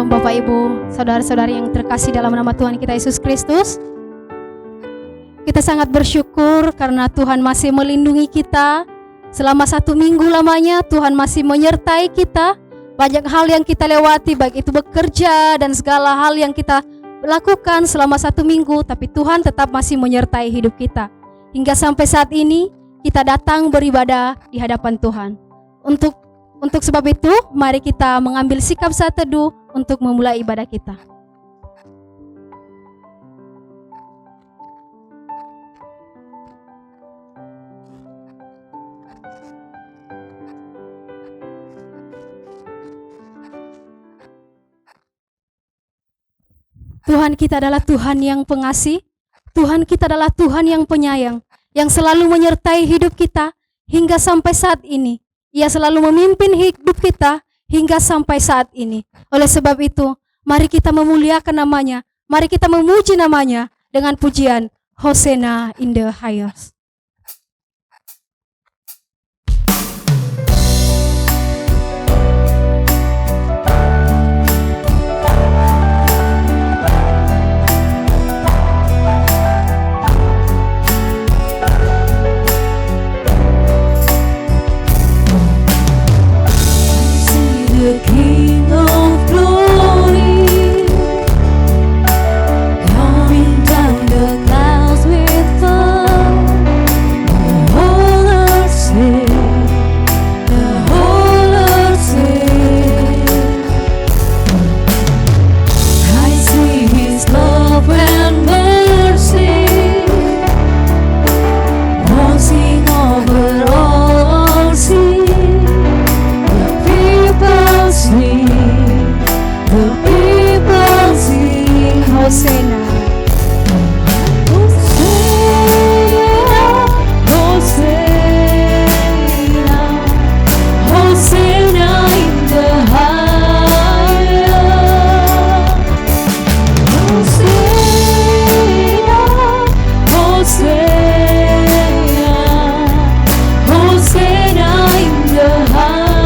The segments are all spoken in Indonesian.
Shalom Bapak Ibu, saudara-saudari yang terkasih dalam nama Tuhan kita Yesus Kristus. Kita sangat bersyukur karena Tuhan masih melindungi kita. Selama 1 minggu lamanya Tuhan masih menyertai kita. Banyak hal yang kita lewati, baik itu bekerja dan segala hal yang kita lakukan selama 1 minggu, tapi Tuhan tetap masih menyertai hidup kita. Hingga sampai saat ini kita datang beribadah di hadapan Tuhan. Untuk sebab itu, mari kita mengambil sikap saat teduh untuk memulai ibadah kita. Tuhan kita adalah Tuhan yang pengasih, Tuhan kita adalah Tuhan yang penyayang, yang selalu menyertai hidup kita hingga sampai saat ini. Ia selalu memimpin hidup kita hingga sampai saat ini. Oleh sebab itu, mari kita memuliakan namanya, mari kita memuji namanya dengan pujian Hosana in the highest. The King of Glory, coming down the clouds with fire. The whole earth sings, the whole earth sings. I see His love and mercy, watching over all sin. The people sing Hosana, Hosana, Hosana, Hosana in the highest. Hosana, Hosana, Hosana in the highest.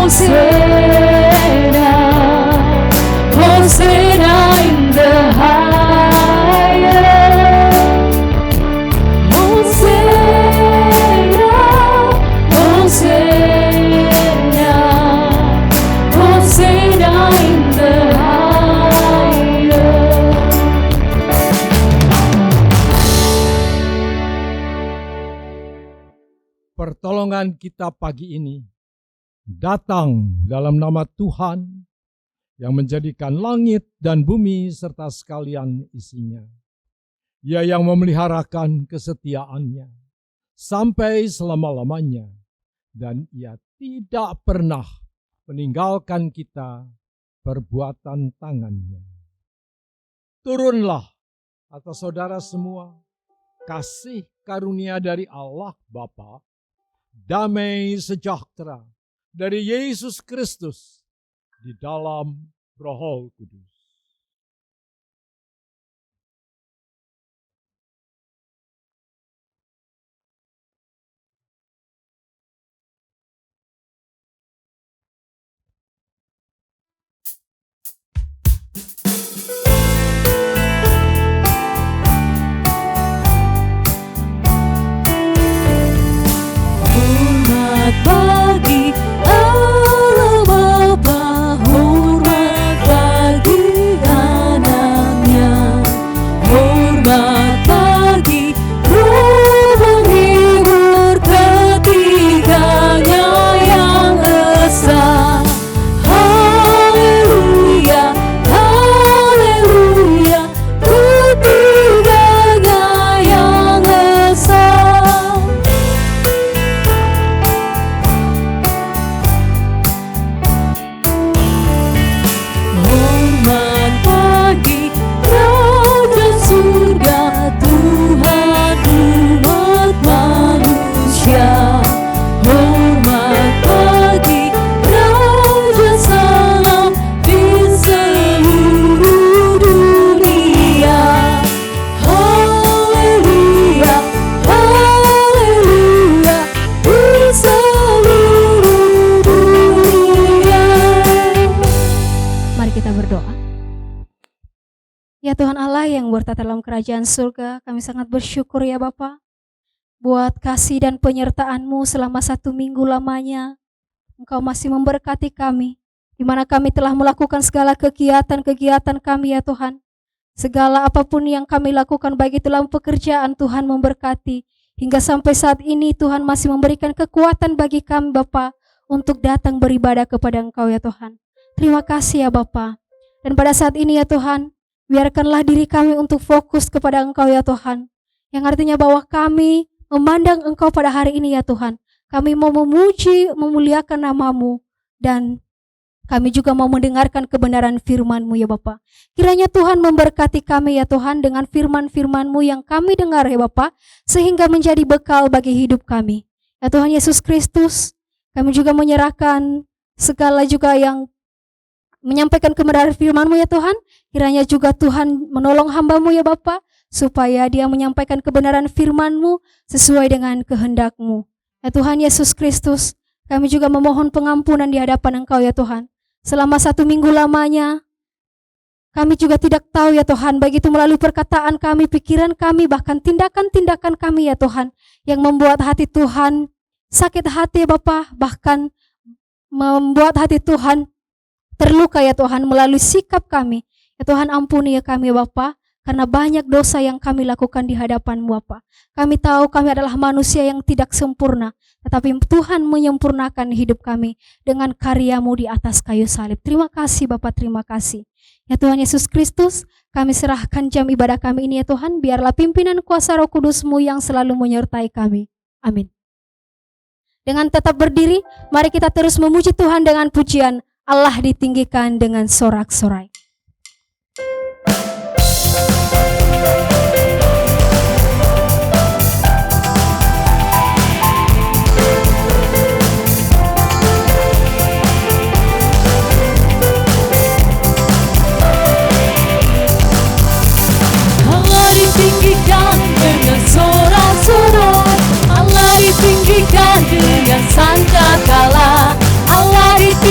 Hosanna, Hosanna in the highest. Hosanna, Hosanna, Hosanna in the highest. Pertolongan kita pagi ini datang dalam nama Tuhan yang menjadikan langit dan bumi serta sekalian isinya. Ia yang memeliharakan kesetiaannya sampai selama-lamanya, dan Ia tidak pernah meninggalkan kita perbuatan tangannya. Turunlah atas saudara semua kasih karunia dari Allah Bapa, damai sejahtera dari Yesus Kristus di dalam Roh Kudus. Hormat bagi Allah Bapa, hormat bagi anaknya, hormat bagi Roh menghibur ketiganya yang esa. Haleluya, haleluya, ketiganya yang esa. Hormat bagi Raja surga, Tuhan umat manusia. Hormat bagi Raja salam di seluruh dunia. Haleluya, haleluya, di seluruh dunia. Mari kita berdoa. Ya Tuhan Allah yang bertata dalam kerajaan surga, kami sangat bersyukur ya Bapa buat kasih dan penyertaan-Mu selama 1 minggu lamanya. Engkau masih memberkati kami, di mana kami telah melakukan segala kegiatan-kegiatan kami ya Tuhan. Segala apapun yang kami lakukan, baik itu dalam pekerjaan, Tuhan memberkati. Hingga sampai saat ini Tuhan masih memberikan kekuatan bagi kami Bapa untuk datang beribadah kepada Engkau ya Tuhan. Terima kasih ya Bapa. Dan pada saat ini ya Tuhan, biarkanlah diri kami untuk fokus kepada Engkau ya Tuhan. Yang artinya bahwa kami memandang Engkau pada hari ini ya Tuhan. Kami mau memuji, memuliakan nama-Mu. Dan kami juga mau mendengarkan kebenaran firman-Mu ya Bapa. Kiranya Tuhan memberkati kami ya Tuhan dengan firman-firman-Mu yang kami dengar ya Bapa, sehingga menjadi bekal bagi hidup kami. Ya Tuhan Yesus Kristus, kami juga menyerahkan segala juga yang menyampaikan kebenaran firman-Mu ya Tuhan. Kiranya juga Tuhan menolong hamba-Mu ya Bapa, supaya dia menyampaikan kebenaran firman-Mu sesuai dengan kehendak-Mu. Ya Tuhan Yesus Kristus, kami juga memohon pengampunan di hadapan Engkau ya Tuhan. Selama 1 minggu lamanya, kami juga tidak tahu ya Tuhan, baik itu melalui perkataan kami, pikiran kami, bahkan tindakan-tindakan kami ya Tuhan, yang membuat hati Tuhan sakit hati ya Bapa, bahkan membuat hati Tuhan terluka ya Tuhan melalui sikap kami. Ya Tuhan, ampuni ya kami Bapa, karena banyak dosa yang kami lakukan di hadapan-Mu Bapa. Kami tahu kami adalah manusia yang tidak sempurna, tetapi Tuhan menyempurnakan hidup kami dengan karya-Mu di atas kayu salib. Terima kasih Bapa, terima kasih. Ya Tuhan Yesus Kristus, kami serahkan jam ibadah kami ini ya Tuhan, biarlah pimpinan kuasa Roh Kudus-Mu yang selalu menyertai kami. Amin. Dengan tetap berdiri, mari kita terus memuji Tuhan dengan pujian Allah ditinggikan dengan sorak-sorai. Allah ditinggikan dengan sorak-sorai, Allah ditinggikan dengan sangkakala, Allah ditinggikan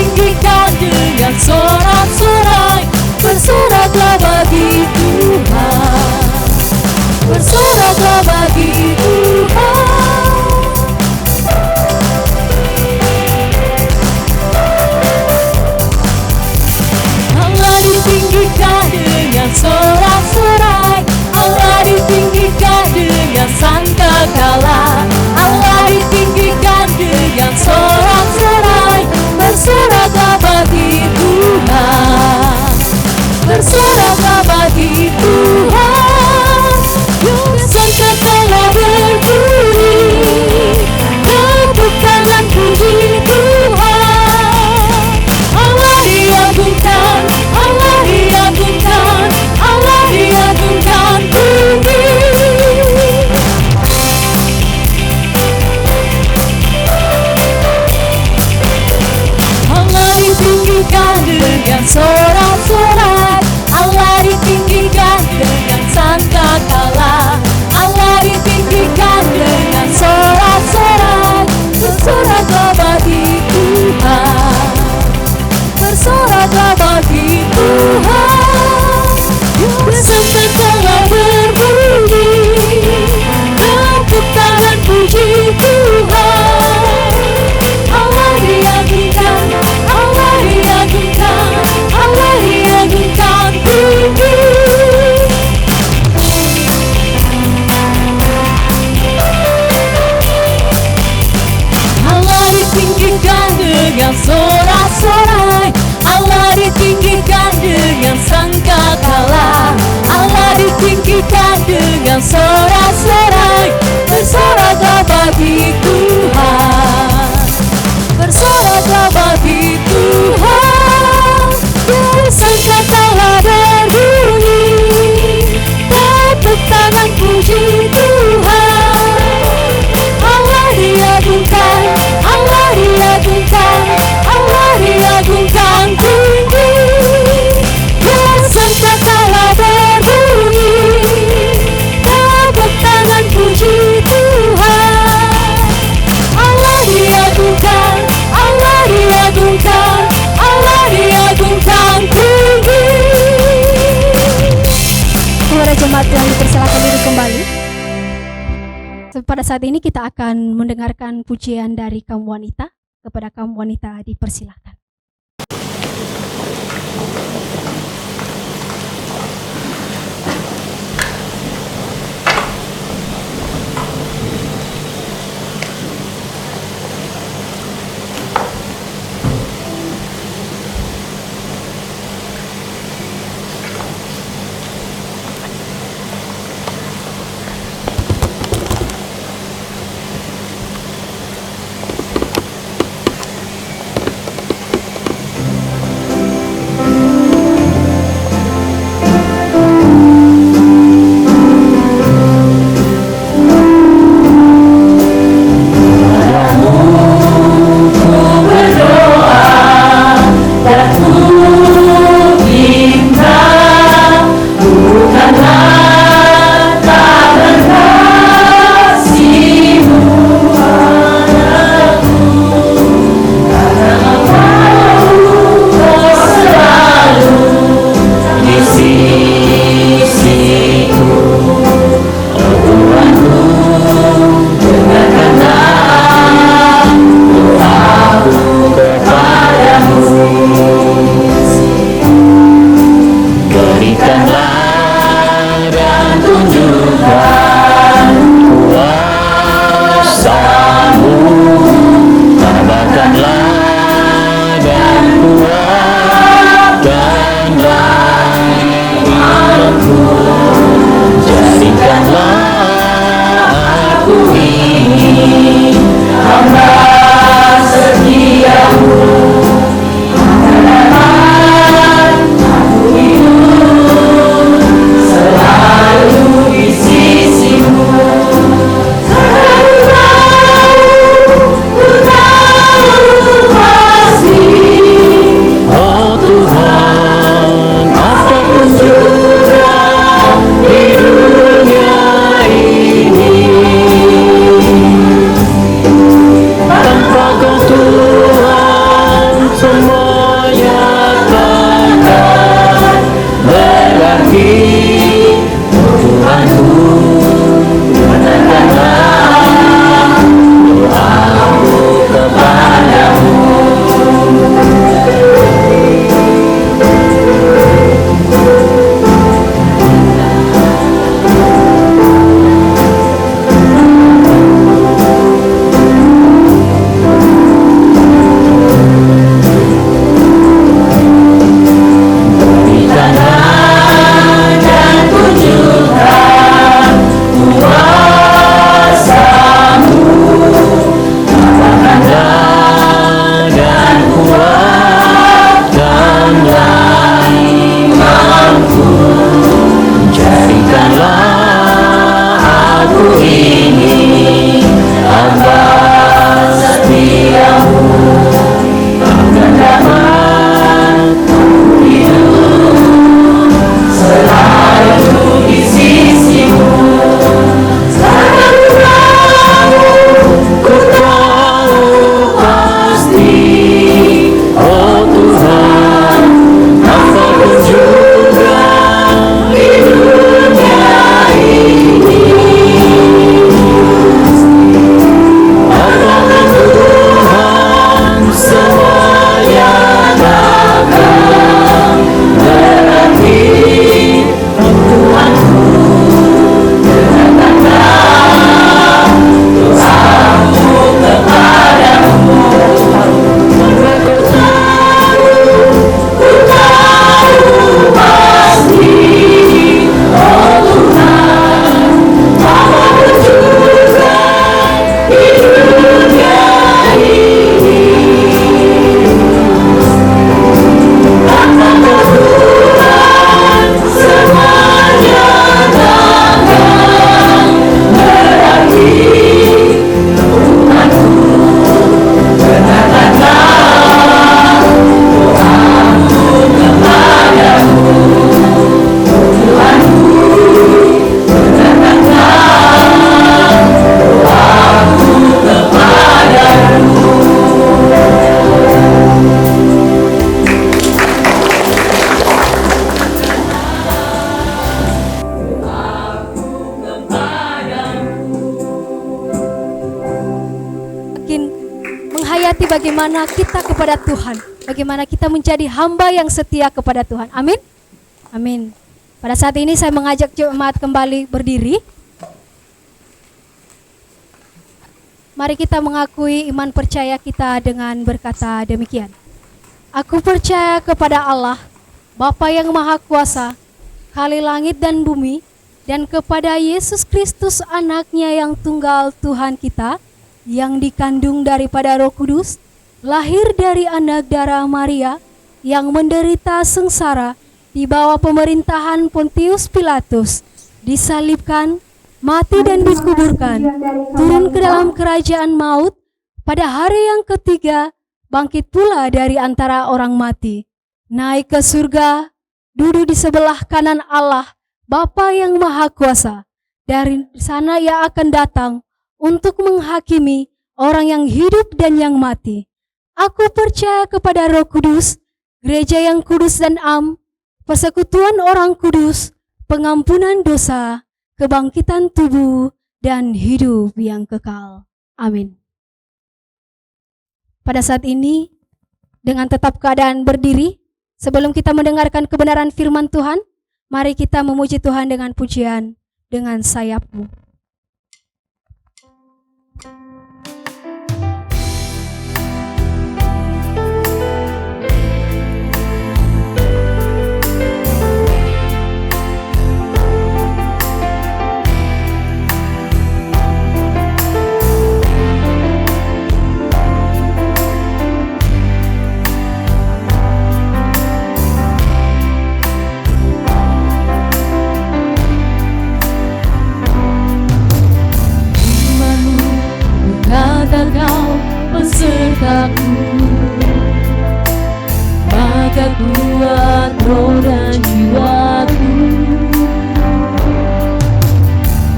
dengan sorak-sorai. Allah ditinggikan dengan sangkakala. Allah ditinggikan dengan sorak-sorai. Bersoraklah bagi Tuhan, bersoraklah bagi Tuhan. Sangkakala berbunyi, tepuk tangan puji Tuhan. Allah diagungkan, Allah diagungkan, Allah diagungkan tinggi. Allah ditinggikan dengan sorak-sorai. Allah ditinggikan dengan sangkakala. Allah ditinggikan dengan sorak-sorai. Bersoraklah bagi Tuhan, bersoraklah bagi Tuhan. Sangkakala berbunyi, tepuk tangan puji Tuhan. Allah diagungkan, Allah diagungkan, Allah diagungkan tinggi. Sangkakala berbunyi, tepuk tangan puji Tuhan. Allah diagungkan, Allah diagungkan, Allah diagungkan tinggi. Kepada jemaat yang dipersilakan duduk kembali. Pada saat ini kita akan mendengarkan pujian dari kaum wanita. Kepada kaum wanita dipersilakan. semakin menghayati bagaimana kita kepada Tuhan, bagaimana kita menjadi hamba yang setia kepada Tuhan. Amin. Amin. Pada saat ini saya mengajak jemaat kembali berdiri. Mari kita mengakui iman percaya kita dengan berkata demikian. Aku percaya kepada Allah, Bapa yang Maha Kuasa, Khalik langit dan bumi, dan kepada Yesus Kristus anaknya yang tunggal Tuhan kita, yang dikandung daripada Roh Kudus, lahir dari anak darah Maria, yang menderita sengsara di bawah pemerintahan Pontius Pilatus, disalibkan, mati dan dikuburkan, turun ke dalam kerajaan maut, pada hari yang ketiga bangkit pula dari antara orang mati, naik ke surga, duduk di sebelah kanan Allah, Bapa yang Maha Kuasa. Dari sana Ia akan datang untuk menghakimi orang yang hidup dan yang mati. Aku percaya kepada Roh Kudus, gereja yang kudus dan am, persekutuan orang kudus, pengampunan dosa, kebangkitan tubuh, dan hidup yang kekal. Amin. Pada saat ini, dengan tetap keadaan berdiri, sebelum kita mendengarkan kebenaran firman Tuhan, mari kita memuji Tuhan dengan pujian, dengan sayapmu. Besertaku, maka kuat roh dan jiwaku.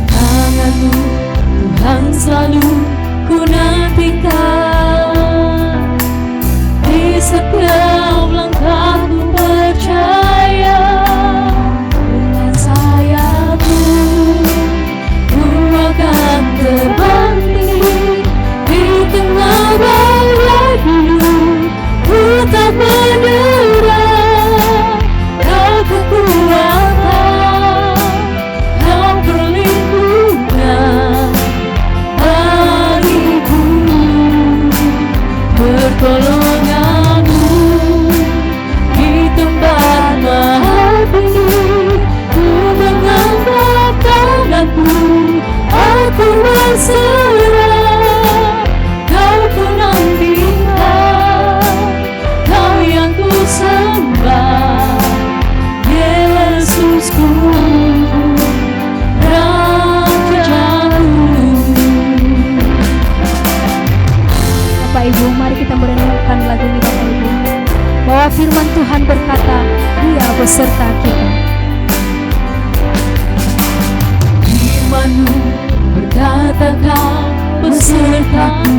Tanganmu Tuhan selalu ku nantikan, di setiap langkahku percaya. Dengan sayapmu ku akan terbang tinggi di tengah badai hidup, ku tak menyerah. Kau kekuatan, kau perlindungan bagiku, pertolonganmu di tempat maha tinggi. Ku mengangkat tanganku, aku berserah. Kau ku nantikan, Kau yang ku sembah, Yesusku, Rajaku. Bapak Ibu, mari kita merenungkan lagu ini Bapak Ibu, bahwa firman Tuhan berkata, Dia beserta kita. Firman-Mu berkata Kau besertaku,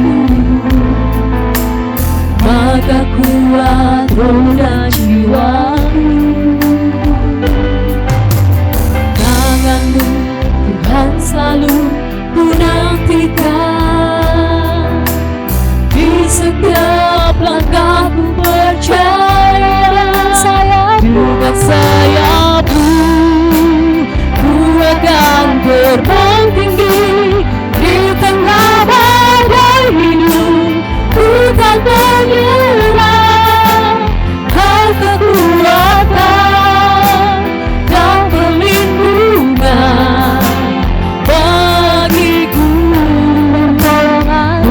maka kuat roh dan jiwaku. Tangan-Mu Tuhan selalu ku nantikan, di setiap langkahku percaya. Dengan sayapmu ku akan terbang tinggi, di tengah badai hidup ku tak menyerah. Kau kekuatan, Kau perlindungan bagiku,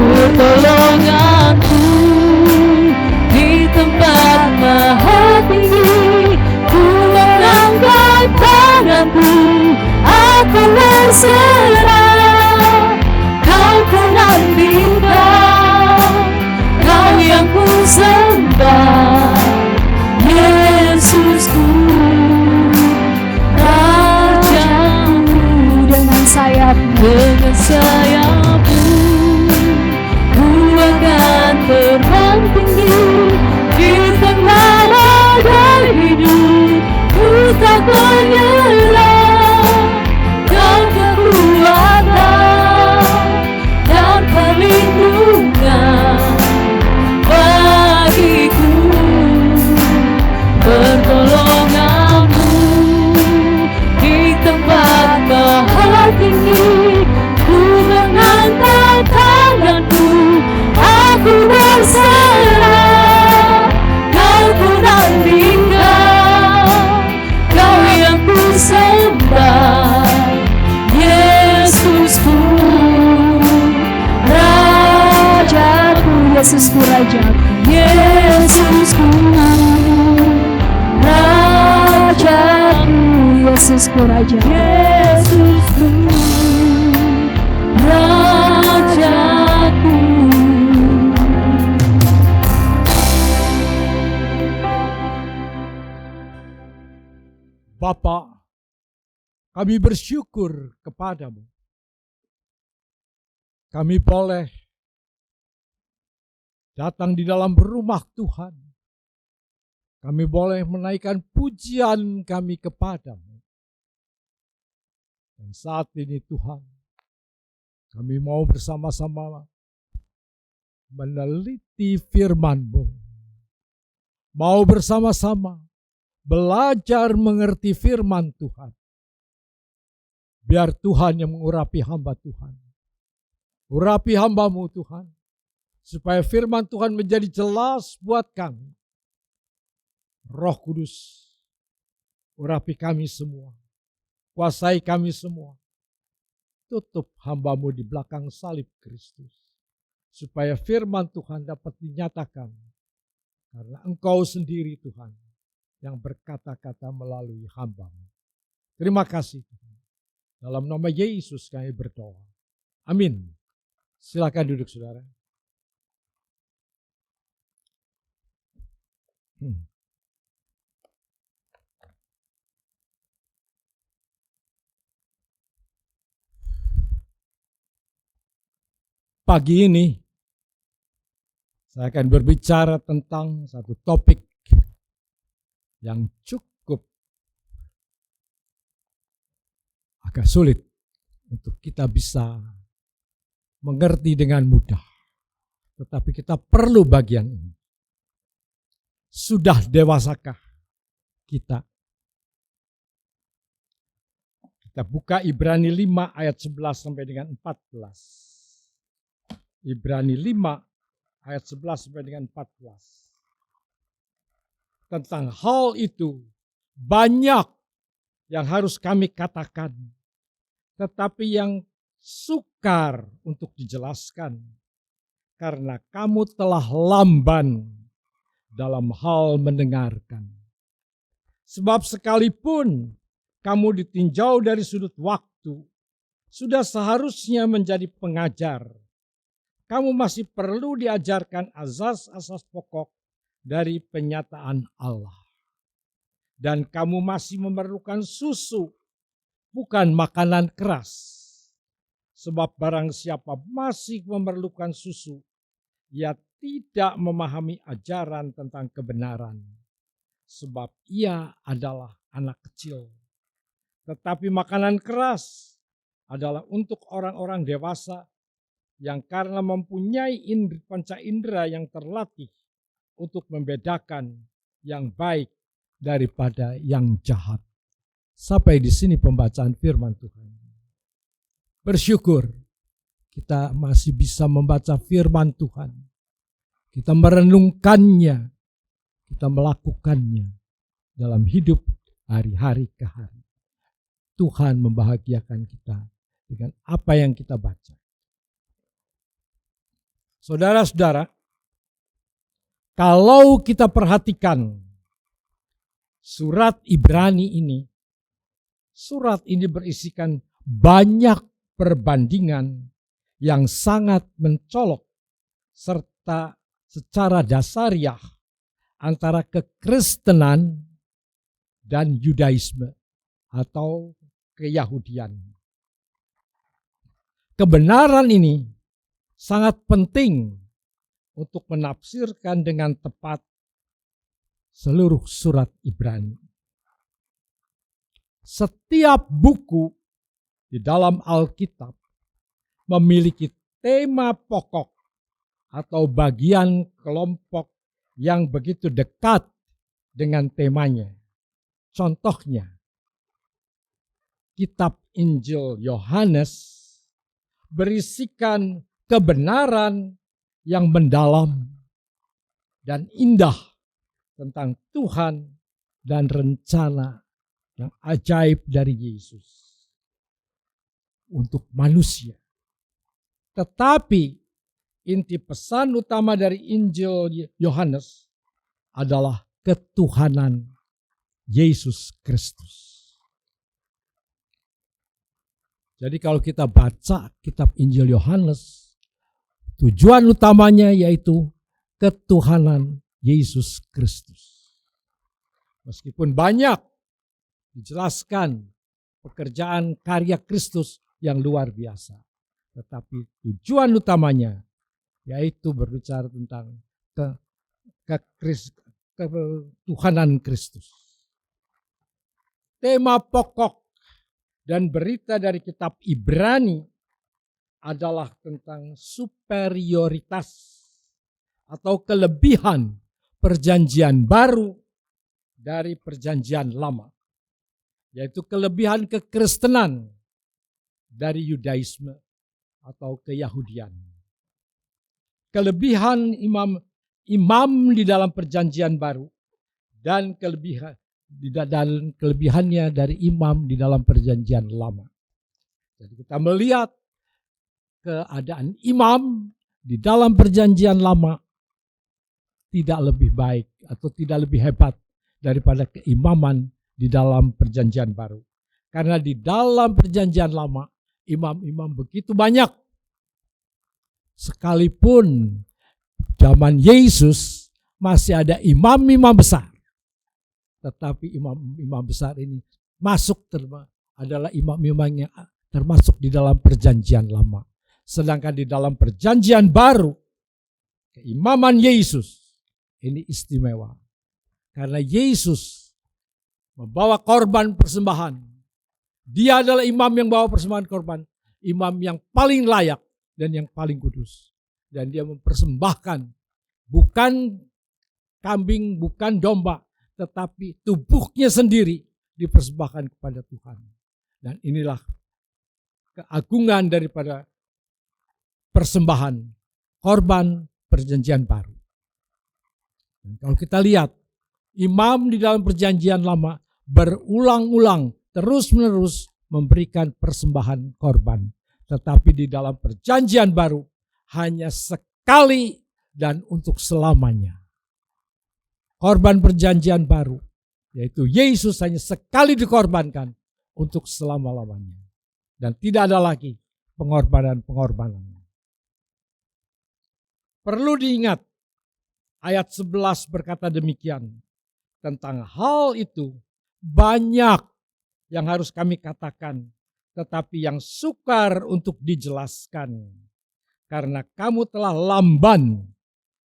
pertolonganku Yesusku Rajaku. Yesusku, Rajaku, Yesusku Rajaku. Yesusku, Rajaku. Bapa, kami bersyukur kepadamu. Kami boleh datang di dalam rumah Tuhan. Kami boleh menaikkan pujian kami kepadamu. Dan saat ini Tuhan, kami mau bersama-sama meneliti firman-Mu. Mau bersama-sama belajar mengerti firman Tuhan. Biar Tuhan yang mengurapi hamba Tuhan. Urapi hamba-Mu Tuhan. Supaya firman Tuhan menjadi jelas buat kami. Roh Kudus, urapi kami semua. Kuasai kami semua. Tutup hamba-Mu di belakang salib Kristus. Supaya firman Tuhan dapat dinyatakan. Karena Engkau sendiri Tuhan yang berkata-kata melalui hamba-Mu. Terima kasih Tuhan. Dalam nama Yesus kami berdoa. Amin. Silakan duduk saudara. Pagi ini saya akan berbicara tentang satu topik yang cukup agak sulit untuk kita bisa mengerti dengan mudah. Tetapi kita perlu bagian ini. Sudah dewasakah kita? Kita buka Ibrani 5 ayat 11 sampai dengan 14. Ibrani 5 ayat 11 sampai dengan 14. Tentang hal itu banyak yang harus kami katakan. Tetapi yang sukar untuk dijelaskan. Karena kamu telah lamban dalam hal mendengarkan. Sebab sekalipun kamu ditinjau dari sudut waktu, sudah seharusnya menjadi pengajar. Kamu masih perlu diajarkan asas-asas pokok dari penyataan Allah. Dan kamu masih memerlukan susu, bukan makanan keras. Sebab barang siapa masih memerlukan susu, ia tidak memahami ajaran tentang kebenaran. Sebab ia adalah anak kecil. Tetapi makanan keras adalah untuk orang-orang dewasa yang karena mempunyai panca indera yang terlatih untuk membedakan yang baik daripada yang jahat. Sampai di sini pembacaan firman Tuhan. Bersyukur kita masih bisa membaca firman Tuhan. Kita merenungkannya, kita melakukannya dalam hidup hari-hari ke hari. Tuhan membahagiakan kita dengan apa yang kita baca. Saudara-saudara, kalau kita perhatikan surat Ibrani ini, surat ini berisikan banyak perbandingan yang sangat mencolok serta secara dasariah antara kekristenan dan Yudaisme atau keyahudian. Kebenaran ini sangat penting untuk menafsirkan dengan tepat seluruh surat Ibrani. Setiap buku di dalam Alkitab memiliki tema pokok atau bagian kelompok yang begitu dekat dengan temanya. Contohnya, kitab Injil Yohanes berisikan kebenaran yang mendalam dan indah tentang Tuhan dan rencana yang ajaib dari Yesus untuk manusia. Tetapi inti pesan utama dari Injil Yohanes adalah ketuhanan Yesus Kristus. Jadi kalau kita baca kitab Injil Yohanes, tujuan utamanya yaitu ketuhanan Yesus Kristus. Meskipun banyak dijelaskan pekerjaan karya Kristus yang luar biasa, tetapi tujuan utamanya yaitu berbicara tentang ketuhanan Kristus. Tema pokok dan berita dari kitab Ibrani adalah tentang superioritas atau kelebihan perjanjian baru dari perjanjian lama, yaitu kelebihan kekristenan dari Yudaisme atau keyahudian. Kelebihan imam di dalam perjanjian baru dan kelebihannya dari imam di dalam perjanjian lama. Jadi kita melihat keadaan imam di dalam perjanjian lama tidak lebih baik atau tidak lebih hebat daripada keimaman di dalam perjanjian baru. Karena di dalam perjanjian lama imam-imam begitu banyak. Sekalipun zaman Yesus masih ada imam-imam besar. Tetapi imam-imam besar ini adalah imam-imam yang termasuk di dalam perjanjian lama. Sedangkan di dalam perjanjian baru, keimaman Yesus ini istimewa. Karena Yesus membawa korban persembahan. Dia adalah imam yang bawa persembahan korban. Imam yang paling layak dan yang paling kudus. Dan dia mempersembahkan bukan kambing, bukan domba, tetapi tubuhnya sendiri dipersembahkan kepada Tuhan. Dan inilah keagungan daripada persembahan korban perjanjian baru. Dan kalau kita lihat, imam di dalam perjanjian lama berulang-ulang terus-menerus memberikan persembahan korban. Tetapi di dalam perjanjian baru hanya sekali dan untuk selamanya. Korban perjanjian baru, yaitu Yesus hanya sekali dikorbankan untuk selama-lamanya. Dan tidak ada lagi pengorbanan-pengorbanan. Perlu diingat, ayat 11 berkata demikian. Tentang hal itu banyak yang harus kami katakan, tetapi yang sukar untuk dijelaskan. Karena kamu telah lamban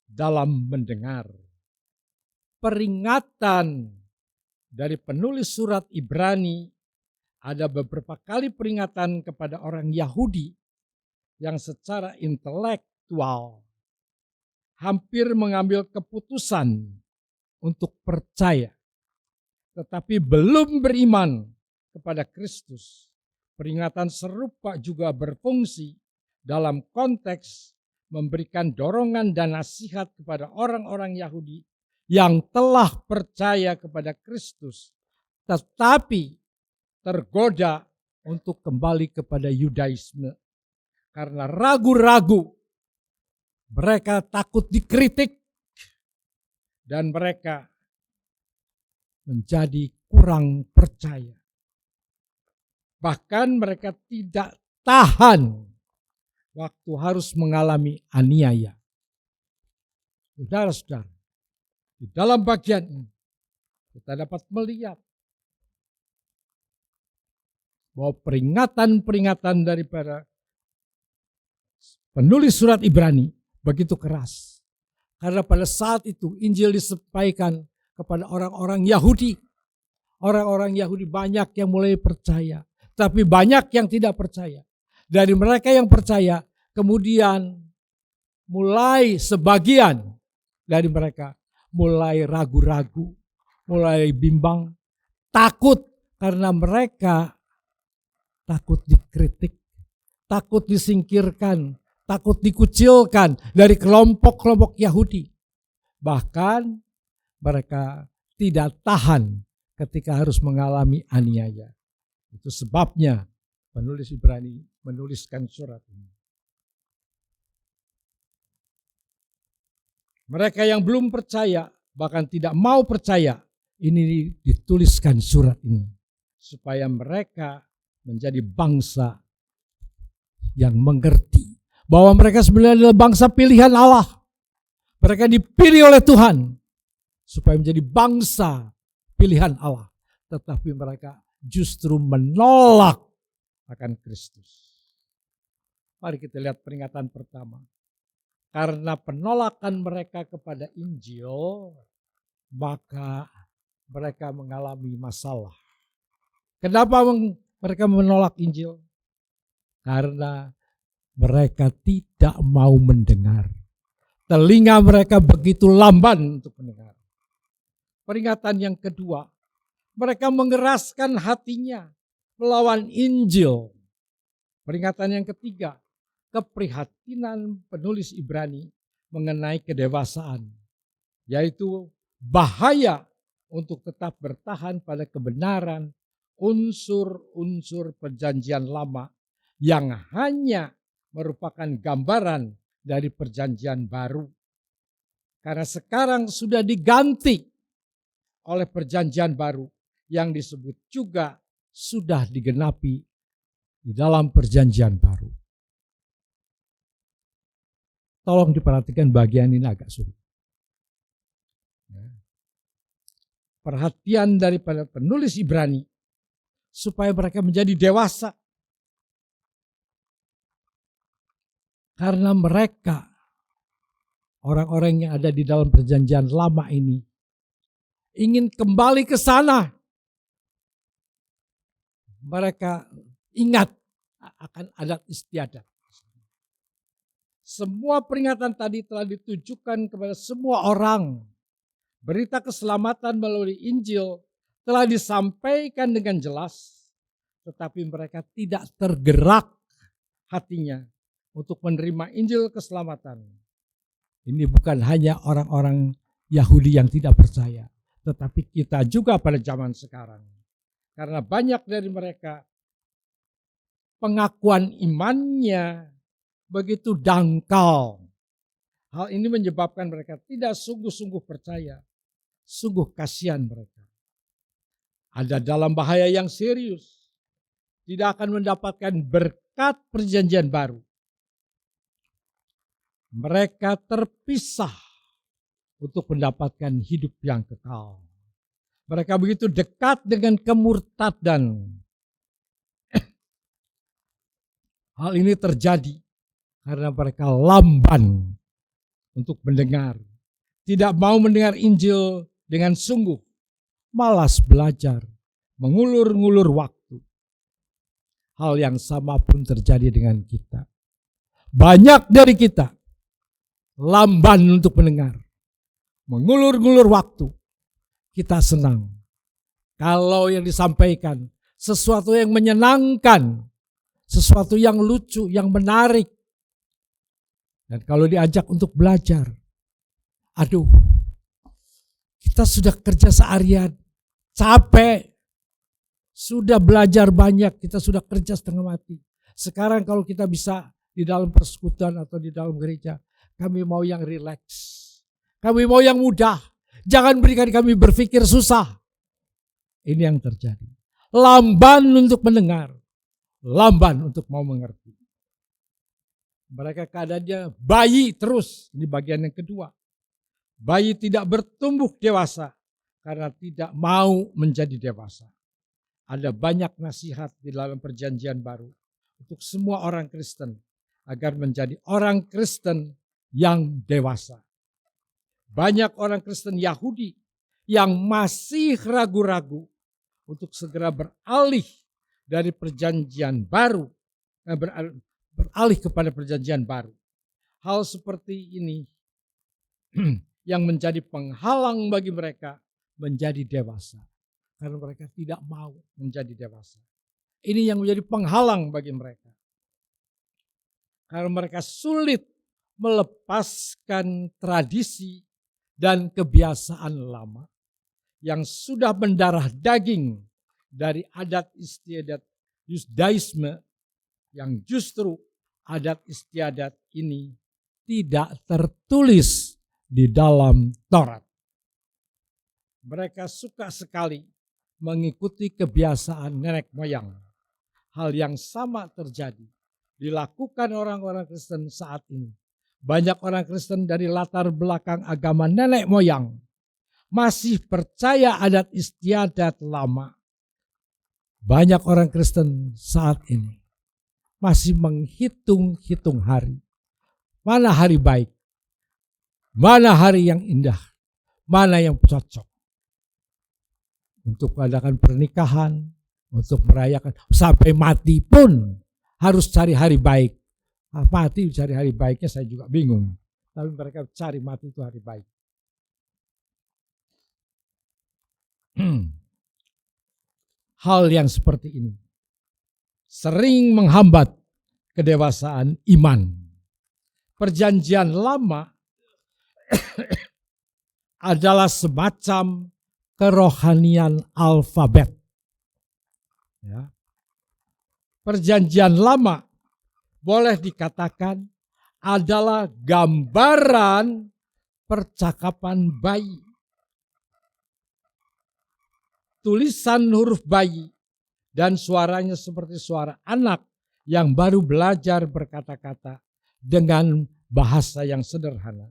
dalam mendengar. Peringatan dari penulis surat Ibrani, ada beberapa kali peringatan kepada orang Yahudi yang secara intelektual hampir mengambil keputusan untuk percaya, tetapi belum beriman kepada Kristus. Peringatan serupa juga berfungsi dalam konteks memberikan dorongan dan nasihat kepada orang-orang Yahudi yang telah percaya kepada Kristus, tetapi tergoda untuk kembali kepada Yudaisme. Karena ragu-ragu, mereka takut dikritik, dan mereka menjadi kurang percaya. Bahkan mereka tidak tahan waktu harus mengalami aniaya. Saudara-saudara, di dalam bagian ini kita dapat melihat bahwa peringatan-peringatan daripada penulis surat Ibrani begitu keras. Karena pada saat itu Injil disampaikan kepada orang-orang Yahudi. Orang-orang Yahudi banyak yang mulai percaya, tapi banyak yang tidak percaya. Dari mereka yang percaya, kemudian mulai sebagian dari mereka mulai ragu-ragu, mulai bimbang, takut karena mereka takut dikritik, takut disingkirkan, takut dikucilkan dari kelompok-kelompok Yahudi. Bahkan mereka tidak tahan ketika harus mengalami aniaya. Itu sebabnya penulis Ibrani menuliskan surat ini. Mereka yang belum percaya, bahkan tidak mau percaya, ini dituliskan surat ini. Supaya mereka menjadi bangsa yang mengerti bahwa mereka sebenarnya adalah bangsa pilihan Allah. Mereka dipilih oleh Tuhan supaya menjadi bangsa pilihan Allah. Tetapi mereka justru menolak akan Kristus. Mari kita lihat peringatan pertama. Karena penolakan mereka kepada Injil, maka mereka mengalami masalah. Kenapa mereka menolak Injil? Karena mereka tidak mau mendengar. Telinga mereka begitu lamban untuk mendengar. Peringatan yang kedua, mereka mengeraskan hatinya melawan Injil. Peringatan yang ketiga, keprihatinan penulis Ibrani mengenai kedewasaan, yaitu bahaya untuk tetap bertahan pada kebenaran unsur-unsur perjanjian lama yang hanya merupakan gambaran dari perjanjian baru. Karena sekarang sudah diganti oleh perjanjian baru yang disebut juga sudah digenapi di dalam perjanjian baru. Tolong diperhatikan bagian ini agak sulit. Perhatian daripada penulis Ibrani supaya mereka menjadi dewasa. Karena mereka, orang-orang yang ada di dalam perjanjian lama ini, ingin kembali ke sana. Mereka ingat akan adat istiadat. Semua peringatan tadi telah ditujukan kepada semua orang. Berita keselamatan melalui Injil telah disampaikan dengan jelas, tetapi mereka tidak tergerak hatinya untuk menerima Injil keselamatan. Ini bukan hanya orang-orang Yahudi yang tidak percaya, tetapi kita juga pada zaman sekarang. Karena banyak dari mereka pengakuan imannya begitu dangkal. Hal ini menyebabkan mereka tidak sungguh-sungguh percaya. Sungguh kasihan mereka. Ada dalam bahaya yang serius. Tidak akan mendapatkan berkat perjanjian baru. Mereka terpisah untuk mendapatkan hidup yang kekal. Mereka begitu dekat dengan kemurtadan. Hal ini terjadi karena mereka lamban untuk mendengar. Tidak mau mendengar Injil dengan sungguh. Malas belajar, mengulur-ngulur waktu. Hal yang sama pun terjadi dengan kita. Banyak dari kita lamban untuk mendengar. Mengulur-ngulur waktu. Kita senang kalau yang disampaikan sesuatu yang menyenangkan, sesuatu yang lucu, yang menarik. Dan kalau diajak untuk belajar, aduh, kita sudah kerja seharian, capek, sudah belajar banyak, kita sudah kerja setengah mati. Sekarang kalau kita bisa di dalam persekutuan atau di dalam gereja, kami mau yang rileks, kami mau yang mudah. Jangan berikan kami berpikir susah. Ini yang terjadi. Lamban untuk mendengar. Lamban untuk mau mengerti. Mereka keadaannya bayi terus. Ini bagian yang kedua. Bayi tidak bertumbuh dewasa. Karena tidak mau menjadi dewasa. Ada banyak nasihat di dalam perjanjian baru. Untuk semua orang Kristen. Agar menjadi orang Kristen yang dewasa. Banyak orang Kristen Yahudi yang masih ragu-ragu untuk segera beralih dari perjanjian baru, beralih kepada perjanjian baru. Hal seperti ini yang menjadi penghalang bagi mereka menjadi dewasa. Karena mereka tidak mau menjadi dewasa. Ini yang menjadi penghalang bagi mereka. Karena mereka sulit melepaskan tradisi dan kebiasaan lama yang sudah mendarah daging dari adat istiadat Yudaisme yang justru adat istiadat ini tidak tertulis di dalam Taurat. Mereka suka sekali mengikuti kebiasaan nenek moyang. Hal yang sama terjadi dilakukan orang-orang Kristen saat ini. Banyak orang Kristen dari latar belakang agama nenek moyang masih percaya adat istiadat lama. Banyak orang Kristen saat ini masih menghitung-hitung hari. Mana hari baik, mana hari yang indah, mana yang cocok untuk mengadakan pernikahan, untuk merayakan sampai mati pun harus cari hari baik. Mati cari hari baiknya saya juga bingung. Tapi mereka cari mati itu hari baik. Hal yang seperti ini sering menghambat kedewasaan iman. Perjanjian lama adalah semacam kerohanian alfabet. Ya. Perjanjian lama boleh dikatakan adalah gambaran percakapan bayi. Tulisan huruf bayi dan suaranya seperti suara anak yang baru belajar berkata-kata dengan bahasa yang sederhana.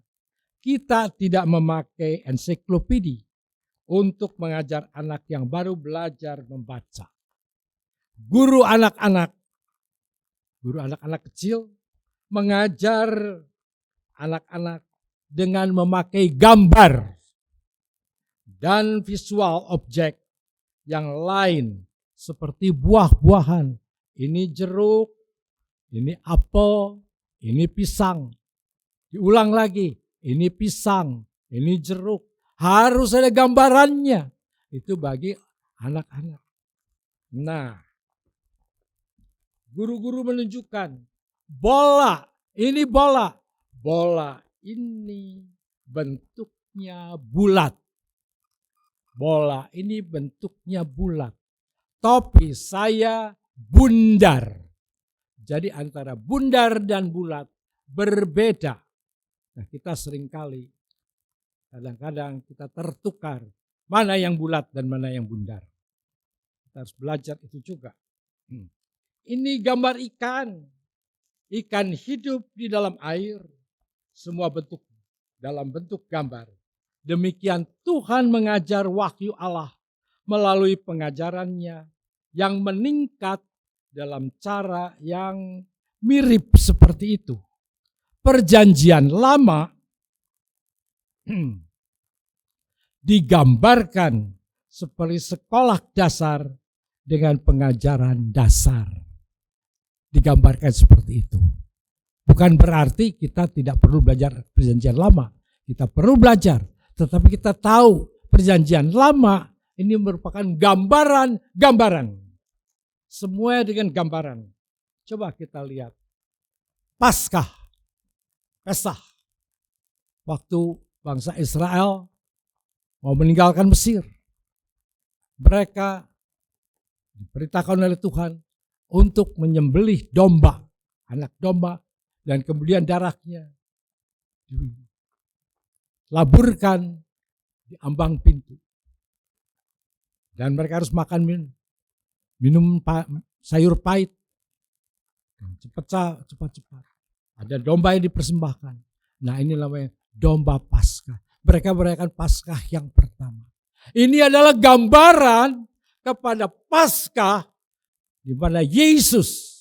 Kita tidak memakai ensiklopedia untuk mengajar anak yang baru belajar membaca. Guru anak-anak kecil mengajar anak-anak dengan memakai gambar dan visual objek yang lain seperti buah-buahan. Ini jeruk, ini apel, ini pisang. Diulang lagi, ini pisang, ini jeruk. Harus ada gambarannya. Itu bagi anak-anak. Nah, guru-guru menunjukkan bola, ini bola. Bola ini bentuknya bulat. Bola ini bentuknya bulat. Topi saya bundar. Jadi antara bundar dan bulat berbeda. Nah, kita seringkali kadang-kadang kita tertukar mana yang bulat dan mana yang bundar. Kita harus belajar itu juga. Ini gambar ikan. Ikan hidup di dalam air. Semua bentuk dalam bentuk gambar. Demikian Tuhan mengajar wahyu Allah melalui pengajarannya yang meningkat dalam cara yang mirip seperti itu. Perjanjian lama digambarkan seperti sekolah dasar dengan pengajaran dasar. Digambarkan seperti itu. Bukan berarti kita tidak perlu belajar perjanjian lama. Kita perlu belajar. Tetapi kita tahu perjanjian lama ini merupakan gambaran. Semua dengan gambaran. Coba kita lihat. Paskah. Pesah. Waktu bangsa Israel mau meninggalkan Mesir. Mereka diperintahkan oleh Tuhan untuk menyembelih domba. Anak domba. Dan kemudian darahnya laburkan di ambang pintu. Dan mereka harus makan minum sayur pahit. Cepat. Ada domba yang dipersembahkan. Nah, ini namanya domba Paskah. Mereka merayakan Paskah yang pertama. Ini adalah gambaran kepada Paskah di mana Yesus,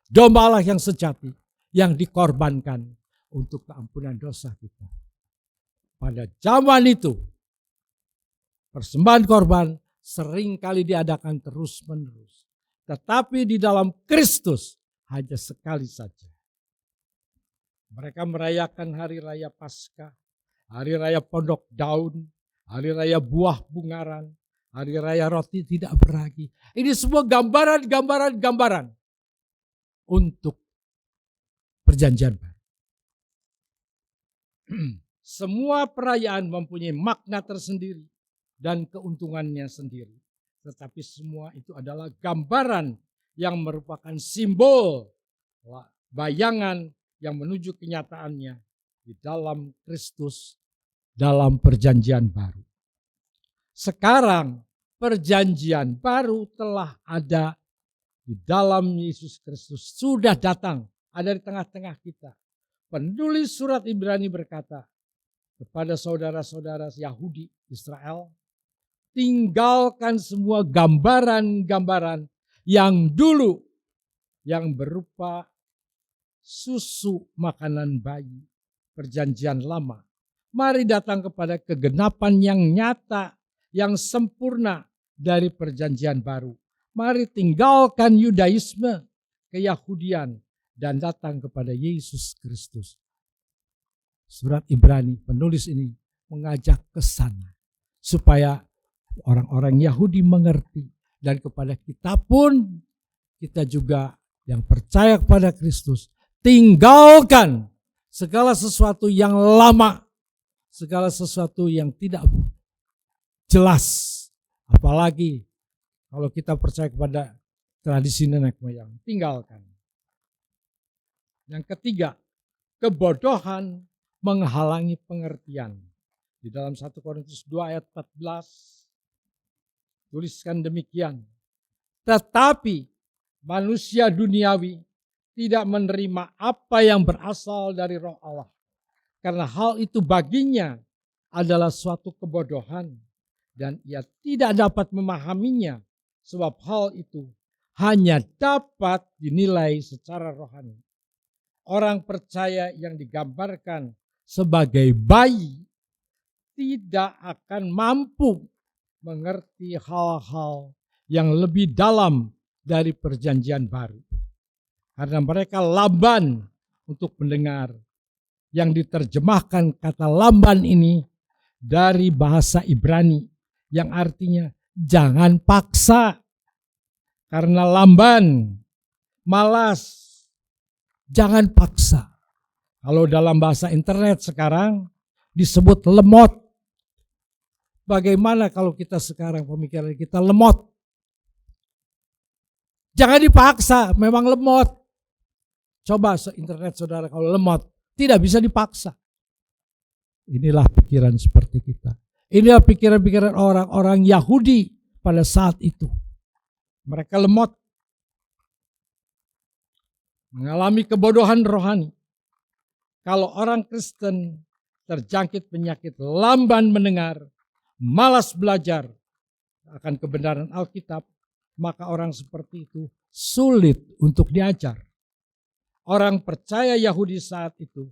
domba Allah yang sejati, yang dikorbankan untuk keampunan dosa kita. Pada zaman itu, persembahan korban sering kali diadakan terus-menerus. Tetapi di dalam Kristus hanya sekali saja. Mereka merayakan hari raya Paskah, hari raya pondok daun, hari raya buah bungaran, hari raya roti tidak beragi. Ini semua gambaran untuk perjanjian baru. Semua perayaan mempunyai makna tersendiri dan keuntungannya sendiri. Tetapi semua itu adalah gambaran yang merupakan simbol bayangan yang menuju kenyataannya di dalam Kristus dalam perjanjian baru. Sekarang perjanjian baru telah ada di dalam Yesus Kristus, sudah datang, ada di tengah-tengah kita. Penulis surat Ibrani berkata kepada saudara-saudara Yahudi Israel, tinggalkan semua gambaran-gambaran yang dulu yang berupa susu makanan bayi perjanjian lama. Mari datang kepada kegenapan yang nyata, yang sempurna dari perjanjian baru. Mari tinggalkan Yudaisme, keyahudian, dan datang kepada Yesus Kristus. Surat Ibrani, penulis ini mengajak ke sana supaya orang-orang Yahudi mengerti, dan kepada kita pun, kita juga yang percaya kepada Kristus, tinggalkan segala sesuatu yang lama, segala sesuatu yang tidak jelas, apalagi kalau kita percaya kepada tradisi nenek moyang, tinggalkan. Yang ketiga, kebodohan menghalangi pengertian. Di dalam 1 Korintus 2 ayat 14, tuliskan demikian. Tetapi manusia duniawi tidak menerima apa yang berasal dari Roh Allah. Karena hal itu baginya adalah suatu kebodohan dan ia tidak dapat memahaminya, sebab hal itu hanya dapat dinilai secara rohani. Orang percaya yang digambarkan sebagai bayi tidak akan mampu mengerti hal-hal yang lebih dalam dari perjanjian baru. Karena mereka lamban untuk mendengar. Yang diterjemahkan kata lamban ini dari bahasa Ibrani yang artinya jangan paksa. Karena lamban, malas, jangan paksa. Kalau dalam bahasa internet sekarang disebut lemot. Bagaimana kalau kita sekarang pemikiran kita lemot? Jangan dipaksa, memang lemot. Coba internet saudara kalau lemot, tidak bisa dipaksa. Inilah pikiran seperti kita. Inilah pikiran-pikiran orang-orang Yahudi pada saat itu. Mereka lemot. Mengalami kebodohan rohani. Kalau orang Kristen terjangkit penyakit lamban mendengar, malas belajar akan kebenaran Alkitab, maka orang seperti itu sulit untuk diajar. Orang percaya Yahudi saat itu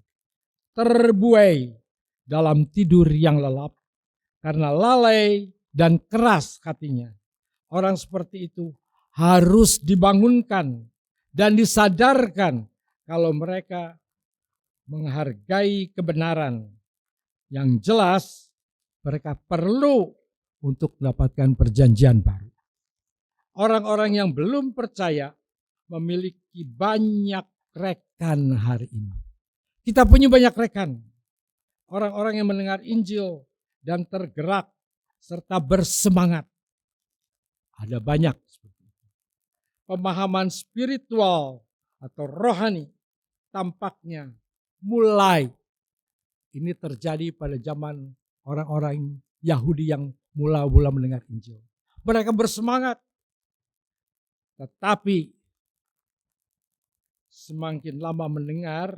terbuai dalam tidur yang lelap karena lalai dan keras hatinya. Orang seperti itu harus dibangunkan dan disadarkan kalau mereka menghargai kebenaran. Yang jelas mereka perlu untuk mendapatkan perjanjian baru. Orang-orang yang belum percaya memiliki banyak rekan hari ini. Kita punya banyak rekan. Orang-orang yang mendengar Injil dan tergerak serta bersemangat. Ada banyak seperti itu. Pemahaman spiritual atau rohani tampaknya mulai ini terjadi pada zaman orang-orang Yahudi yang mula-mula mendengar Injil. Mereka bersemangat. Tetapi semakin lama mendengar,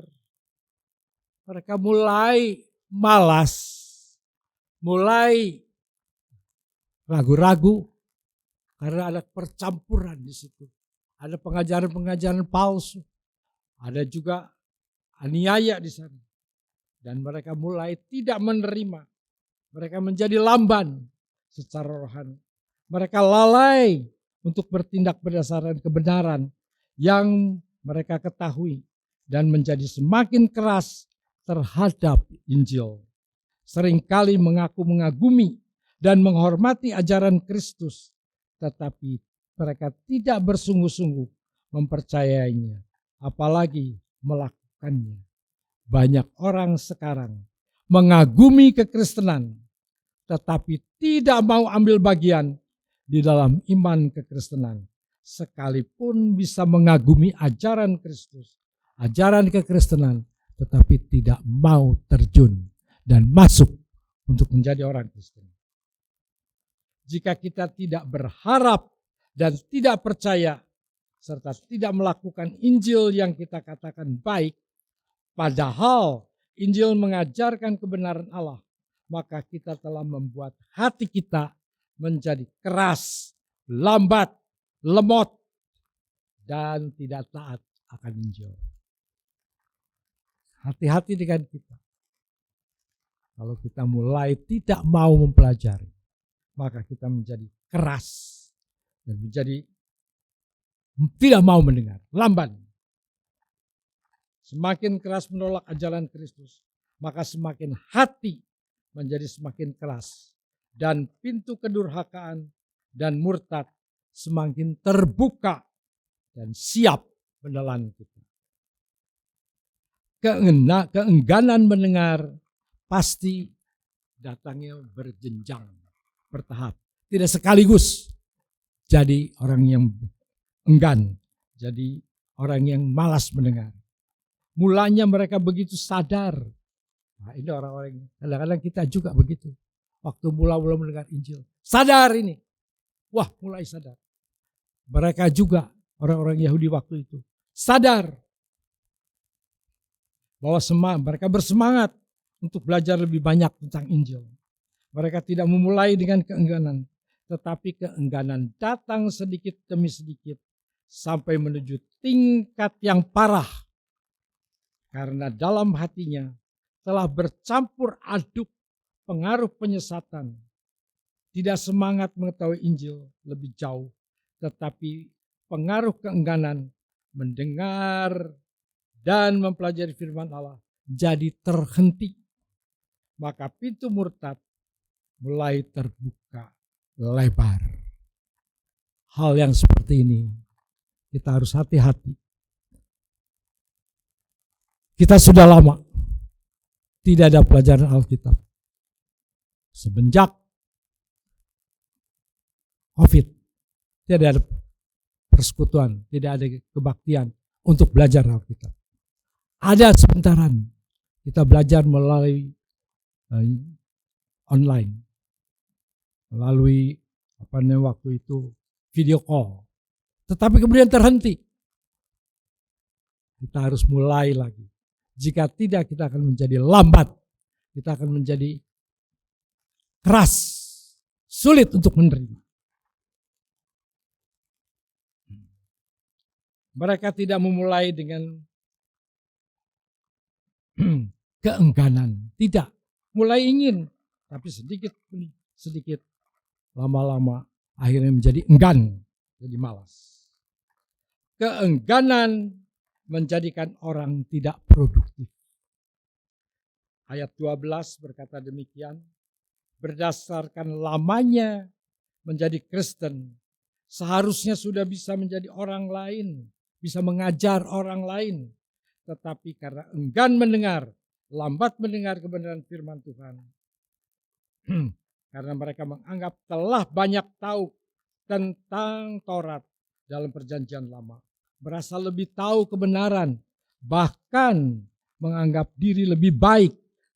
mereka mulai malas, mulai ragu-ragu karena ada percampuran di situ. Ada pengajaran-pengajaran palsu, ada juga aniaya di sana. Dan mereka mulai tidak menerima. Mereka menjadi lamban secara rohani. Mereka lalai untuk bertindak berdasarkan kebenaran yang mereka ketahui dan menjadi semakin keras terhadap Injil. Seringkali mengaku mengagumi dan menghormati ajaran Kristus, tetapi mereka tidak bersungguh-sungguh mempercayainya, apalagi melakukannya. Banyak orang sekarang mengagumi kekristenan, tetapi tidak mau ambil bagian di dalam iman kekristenan. Sekalipun bisa mengagumi ajaran Kristus, ajaran kekristenan, tetapi tidak mau terjun dan masuk untuk menjadi orang Kristen. Jika kita tidak berharap dan tidak percaya, serta tidak melakukan Injil yang kita katakan baik, padahal Injil mengajarkan kebenaran Allah, maka kita telah membuat hati kita menjadi keras, lambat, lemot, dan tidak taat akan Injil. Hati-hati dengan kita. Kalau kita mulai tidak mau mempelajari, maka kita menjadi keras dan menjadi tidak mau mendengar, lamban. Semakin keras menolak ajaran Kristus, maka semakin hati menjadi semakin keras. Dan pintu kedurhakaan dan murtad semakin terbuka dan siap menelan kita. Keengganan mendengar pasti datangnya berjenjang, bertahap. Tidak sekaligus jadi orang yang enggan, jadi orang yang malas mendengar. Mulanya mereka begitu sadar. Nah, ini orang-orang, kadang-kadang kita juga begitu. Waktu mula-mula mendengar Injil, sadar ini. Wah, mulai sadar. Mereka juga, orang-orang Yahudi waktu itu, sadar bahwa mereka bersemangat untuk belajar lebih banyak tentang Injil. Mereka tidak memulai dengan keengganan, tetapi keengganan datang sedikit demi sedikit sampai menuju tingkat yang parah. Karena dalam hatinya telah bercampur aduk pengaruh penyesatan. Tidak semangat mengetahui Injil lebih jauh, tetapi pengaruh keengganan mendengar dan mempelajari firman Allah jadi terhenti. Maka pintu murtad mulai terbuka lebar. Hal yang seperti ini kita harus hati-hati. Kita sudah lama tidak ada pelajaran Alkitab. Semenjak COVID, tidak ada persekutuan, tidak ada kebaktian untuk belajar Alkitab. Ada sebentaran kita belajar melalui online, melalui waktu itu video call. Tetapi kemudian terhenti. Kita harus mulai lagi. Jika tidak, kita akan menjadi lambat. Kita akan menjadi keras, sulit untuk menerima. Mereka tidak memulai dengan keengganan. Tidak. Mulai ingin. Tapi sedikit lama-lama akhirnya menjadi enggan. Jadi malas. Keengganan menjadikan orang tidak produktif. Ayat 12 berkata demikian. Berdasarkan lamanya menjadi Kristen, seharusnya sudah bisa menjadi orang lain, bisa mengajar orang lain. Tetapi karena enggan mendengar, lambat mendengar kebenaran firman Tuhan. Karena mereka menganggap telah banyak tahu tentang Taurat dalam perjanjian lama. Berasa lebih tahu kebenaran, bahkan menganggap diri lebih baik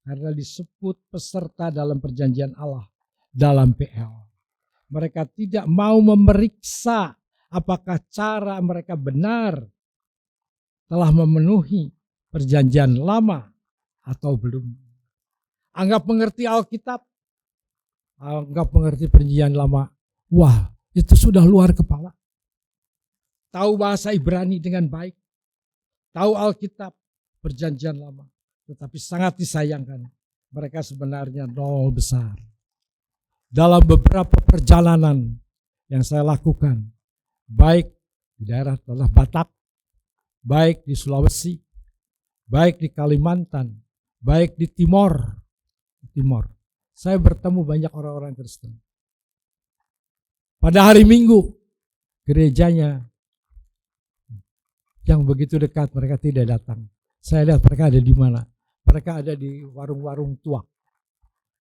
karena disebut peserta dalam perjanjian Allah dalam PL. Mereka tidak mau memeriksa apakah cara mereka benar telah memenuhi perjanjian lama atau belum. Anggap mengerti Alkitab, anggap mengerti perjanjian lama. Wah, itu sudah luar kepala. Tahu bahasa Ibrani dengan baik, tahu Alkitab, perjanjian lama. Tetapi sangat disayangkan, mereka sebenarnya nol besar. Dalam beberapa perjalanan yang saya lakukan, baik di daerah Tanah Batak, baik di Sulawesi, baik di Kalimantan, baik di Timor, saya bertemu banyak orang-orang Kristen. Pada hari Minggu, gerejanya yang begitu dekat mereka tidak datang. Saya lihat mereka ada di mana. Mereka ada di warung-warung tuak.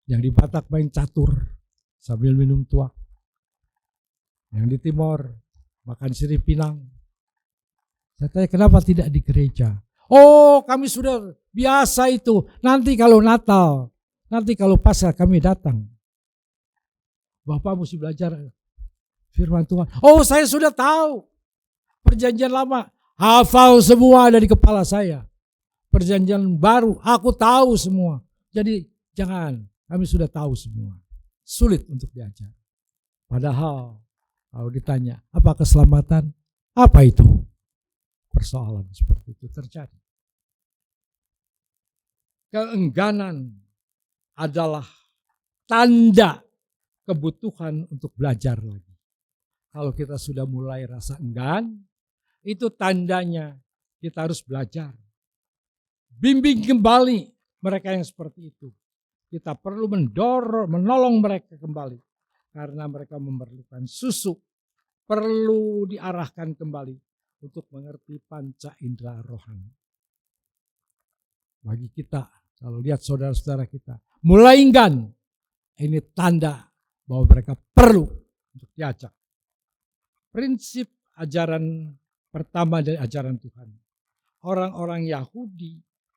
Yang di Batak main catur sambil minum tuak. Yang di Timor makan sirip pinang. Saya tanya kenapa tidak di gereja? Oh, kami sudah biasa itu. Nanti kalau Natal, nanti kalau Paskah kami datang. Bapak mesti belajar firman Tuhan. Oh, saya sudah tahu. Perjanjian lama, hafal semua dari kepala saya. Perjanjian baru, aku tahu semua. Jadi jangan, kami sudah tahu semua. Sulit untuk diajar. Padahal kalau ditanya, apa keselamatan? Apa itu? Persoalan seperti itu terjadi. Keengganan adalah tanda kebutuhan untuk belajar lagi. Kalau kita sudah mulai rasa enggan, itu tandanya kita harus belajar. Bimbing kembali mereka yang seperti itu. Kita perlu menolong mereka kembali. Karena mereka memerlukan susu. Perlu diarahkan kembali untuk mengerti panca indera rohani. Bagi kita, kalau lihat saudara-saudara kita, mulai enggan, ini tanda bahwa mereka perlu untuk diajak. Prinsip ajaran pertama dari ajaran Tuhan. Orang-orang Yahudi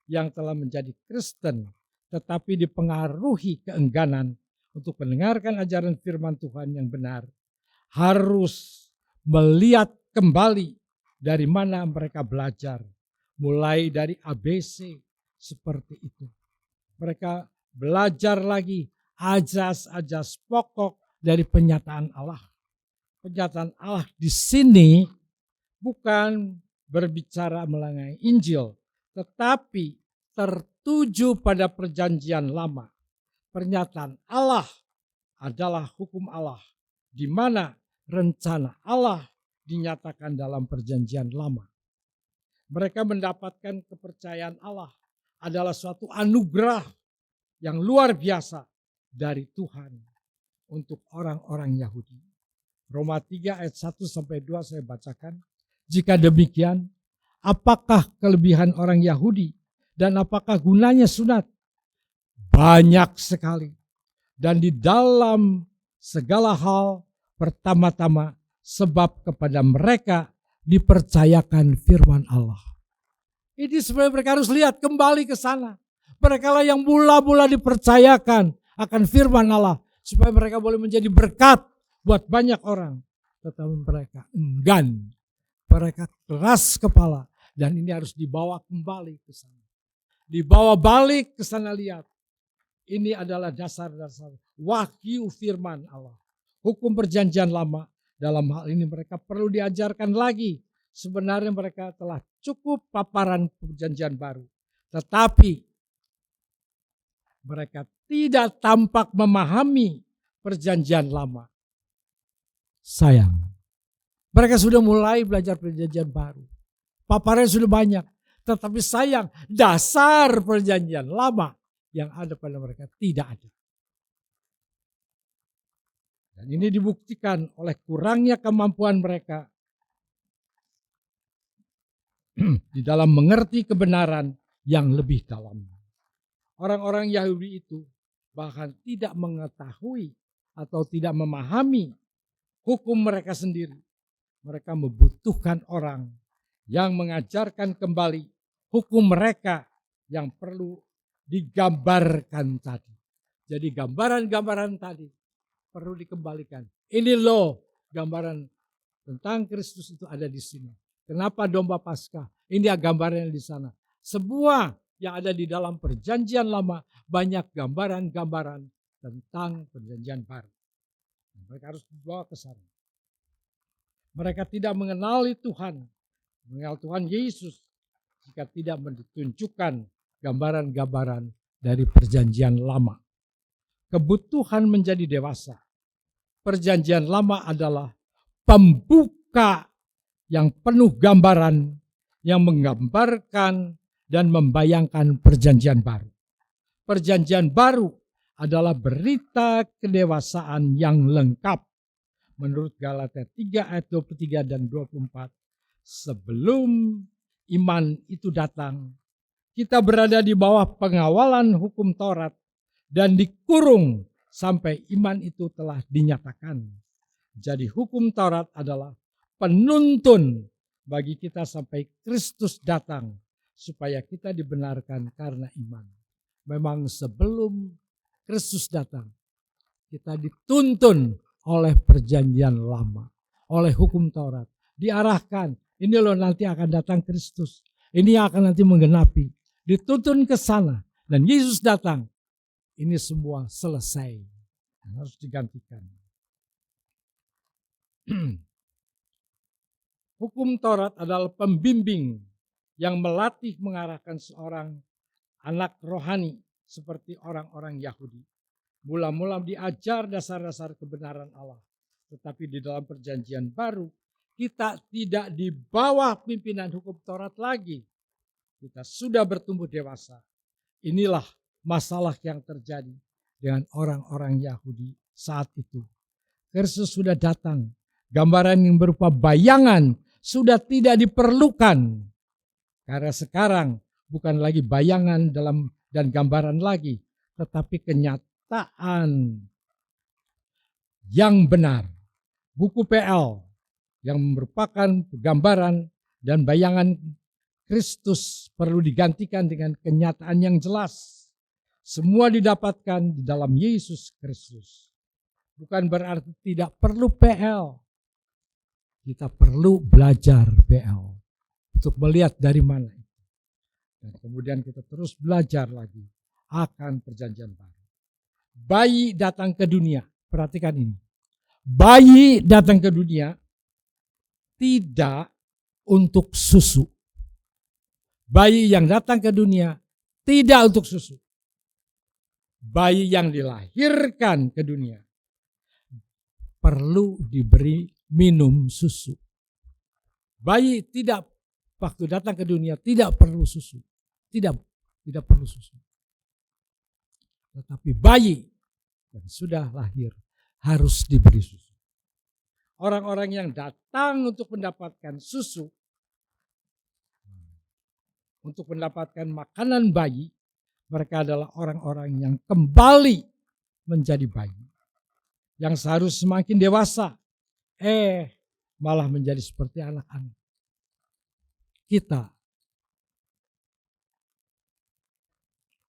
yang telah menjadi Kristen, tetapi dipengaruhi keengganan untuk mendengarkan ajaran firman Tuhan yang benar, harus melihat kembali dari mana mereka belajar. Mulai dari ABC seperti itu. Mereka belajar lagi ajas-ajas pokok dari penyataan Allah. Penyataan Allah di sini bukan berbicara mengenai Injil, tetapi tertuju pada perjanjian lama. Pernyataan Allah adalah hukum Allah, di mana rencana Allah dinyatakan dalam perjanjian lama. Mereka mendapatkan kepercayaan Allah adalah suatu anugerah yang luar biasa dari Tuhan untuk orang-orang Yahudi. Roma 3 ayat 1-2 saya bacakan. Jika demikian, apakah kelebihan orang Yahudi dan apakah gunanya sunat? Banyak sekali. Dan di dalam segala hal pertama-tama sebab kepada mereka dipercayakan firman Allah. Ini sebenarnya mereka harus lihat kembali ke sana. Mereka lah yang mula-mula dipercayakan akan firman Allah. Supaya mereka boleh menjadi berkat buat banyak orang. Tetapi mereka enggan. Mereka keras kepala. Dan ini harus dibawa kembali ke sana. Dibawa balik ke sana, lihat. Ini adalah dasar-dasar wahyu firman Allah. Hukum perjanjian lama. Dalam hal ini mereka perlu diajarkan lagi. Sebenarnya mereka telah cukup paparan perjanjian baru. Tetapi mereka tidak tampak memahami perjanjian lama. Sayang. Mereka sudah mulai belajar perjanjian baru. Paparannya sudah banyak. Tetapi sayang, dasar perjanjian lama yang ada pada mereka tidak ada. Dan ini dibuktikan oleh kurangnya kemampuan mereka di dalam mengerti kebenaran yang lebih dalam. Orang-orang Yahudi itu bahkan tidak mengetahui atau tidak memahami hukum mereka sendiri. Mereka membutuhkan orang yang mengajarkan kembali hukum mereka yang perlu digambarkan tadi. Jadi gambaran-gambaran tadi perlu dikembalikan. Ini loh gambaran tentang Kristus itu ada di sini. Kenapa domba Paskah? Ini gambarannya di sana. Semua yang ada di dalam perjanjian lama banyak gambaran-gambaran tentang perjanjian baru. Mereka harus dibawa ke sana. Mereka tidak mengenali Tuhan, mengenal Tuhan Yesus jika tidak ditunjukkan gambaran-gambaran dari perjanjian lama. Kebutuhan menjadi dewasa. Perjanjian lama adalah pembuka yang penuh gambaran, yang menggambarkan dan membayangkan perjanjian baru. Perjanjian baru adalah berita kedewasaan yang lengkap. Menurut Galatia 3 ayat 23 dan 24. Sebelum iman itu datang, kita berada di bawah pengawalan hukum Taurat dan dikurung sampai iman itu telah dinyatakan. Jadi hukum Taurat adalah penuntun bagi kita sampai Kristus datang. supaya kita dibenarkan karena iman. Memang sebelum Kristus datang, kita dituntun oleh perjanjian lama, oleh hukum Taurat. Diarahkan, ini loh nanti akan datang Kristus. Ini yang akan nanti menggenapi. Dituntun ke sana. Dan Yesus datang. Ini semua selesai. Harus digantikan. Hukum Taurat adalah pembimbing yang melatih mengarahkan seorang anak rohani seperti orang-orang Yahudi. Mula-mula diajar dasar-dasar kebenaran Allah. Tetapi di dalam perjanjian baru, kita tidak di bawah pimpinan hukum Taurat lagi. Kita sudah bertumbuh dewasa. Inilah masalah yang terjadi dengan orang-orang Yahudi saat itu. Kristus sudah datang. Gambaran yang berupa bayangan sudah tidak diperlukan. Karena sekarang bukan lagi bayangan dan gambaran lagi. Tetapi kenyataan yang benar. Buku PL yang merupakan gambaran dan bayangan Kristus perlu digantikan dengan kenyataan yang jelas. Semua didapatkan di dalam Yesus Kristus. Bukan berarti tidak perlu PL. Kita perlu belajar PL untuk melihat dari mana itu. Dan kemudian kita terus belajar lagi akan perjanjian baru. Bayi datang ke dunia. Perhatikan ini. Bayi datang ke dunia tidak untuk susu. Bayi yang datang ke dunia tidak untuk susu. Bayi yang dilahirkan ke dunia perlu diberi minum susu. Bayi tidak waktu datang ke dunia tidak perlu susu. Tidak perlu susu. Tetapi bayi yang sudah lahir harus diberi susu. Orang-orang yang datang untuk mendapatkan susu, untuk mendapatkan makanan bayi, mereka adalah orang-orang yang kembali menjadi bayi. Yang seharusnya semakin dewasa, malah menjadi seperti anak-anak. Kita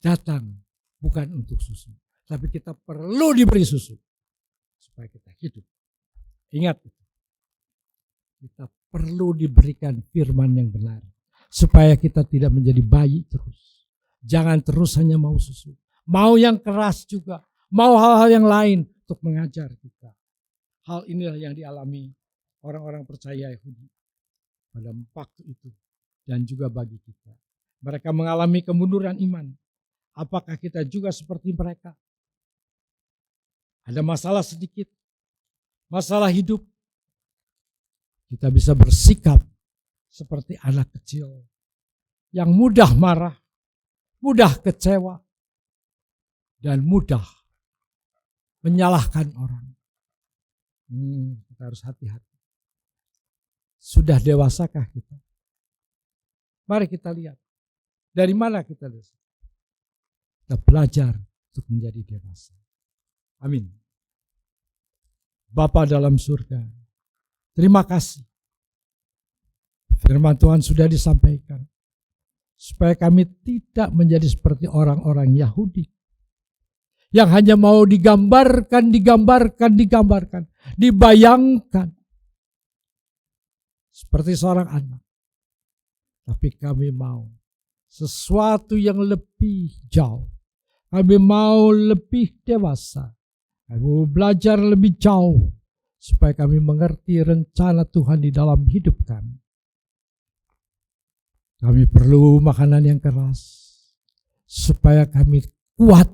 datang bukan untuk susu, tapi kita perlu diberi susu supaya kita hidup. Ingat, kita perlu diberikan firman yang benar supaya kita tidak menjadi bayi terus. Jangan terus hanya mau susu, mau yang keras juga, mau hal-hal yang lain untuk mengajar kita. Hal inilah yang dialami orang-orang percaya Yahudi pada waktu itu dan juga bagi kita. Mereka mengalami kemunduran iman. Apakah kita juga seperti mereka? Ada masalah sedikit, masalah hidup, kita bisa bersikap seperti anak kecil yang mudah marah, mudah kecewa, dan mudah menyalahkan orang. Kita harus hati-hati. Sudah dewasakah kita? Mari kita lihat. Dari mana kita lihat? Kita belajar untuk menjadi dewasa. Amin. Bapa dalam surga, terima kasih. Firman Tuhan sudah disampaikan. Supaya kami tidak menjadi seperti orang-orang Yahudi. Yang hanya mau digambarkan, dibayangkan. Seperti seorang anak. Tapi kami mau sesuatu yang lebih jauh. Kami mau lebih dewasa. Kami mau belajar lebih jauh. Supaya kami mengerti rencana Tuhan di dalam hidup kami. Kami perlu makanan yang keras. Supaya kami kuat.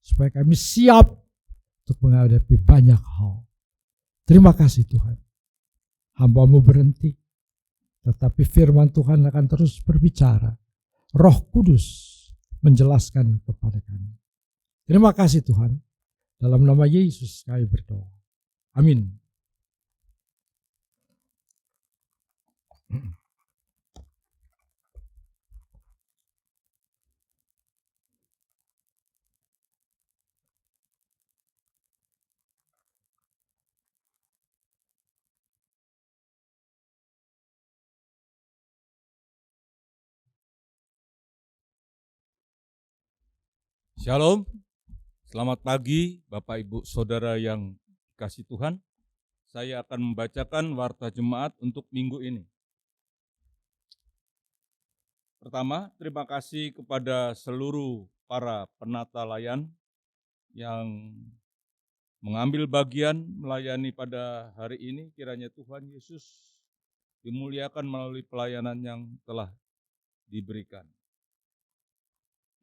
Supaya kami siap untuk menghadapi banyak hal. Terima kasih Tuhan. Hamba-Mu berhenti. Tetapi firman Tuhan akan terus berbicara. Roh Kudus menjelaskan kepada kami. Terima kasih Tuhan. Dalam nama Yesus kami berdoa. Amin. Shalom, selamat pagi Bapak Ibu Saudara yang dikasihi Tuhan. Saya akan membacakan warta jemaat untuk minggu ini. Pertama, terima kasih kepada seluruh para penata layan yang mengambil bagian melayani pada hari ini. Kiranya Tuhan Yesus dimuliakan melalui pelayanan yang telah diberikan.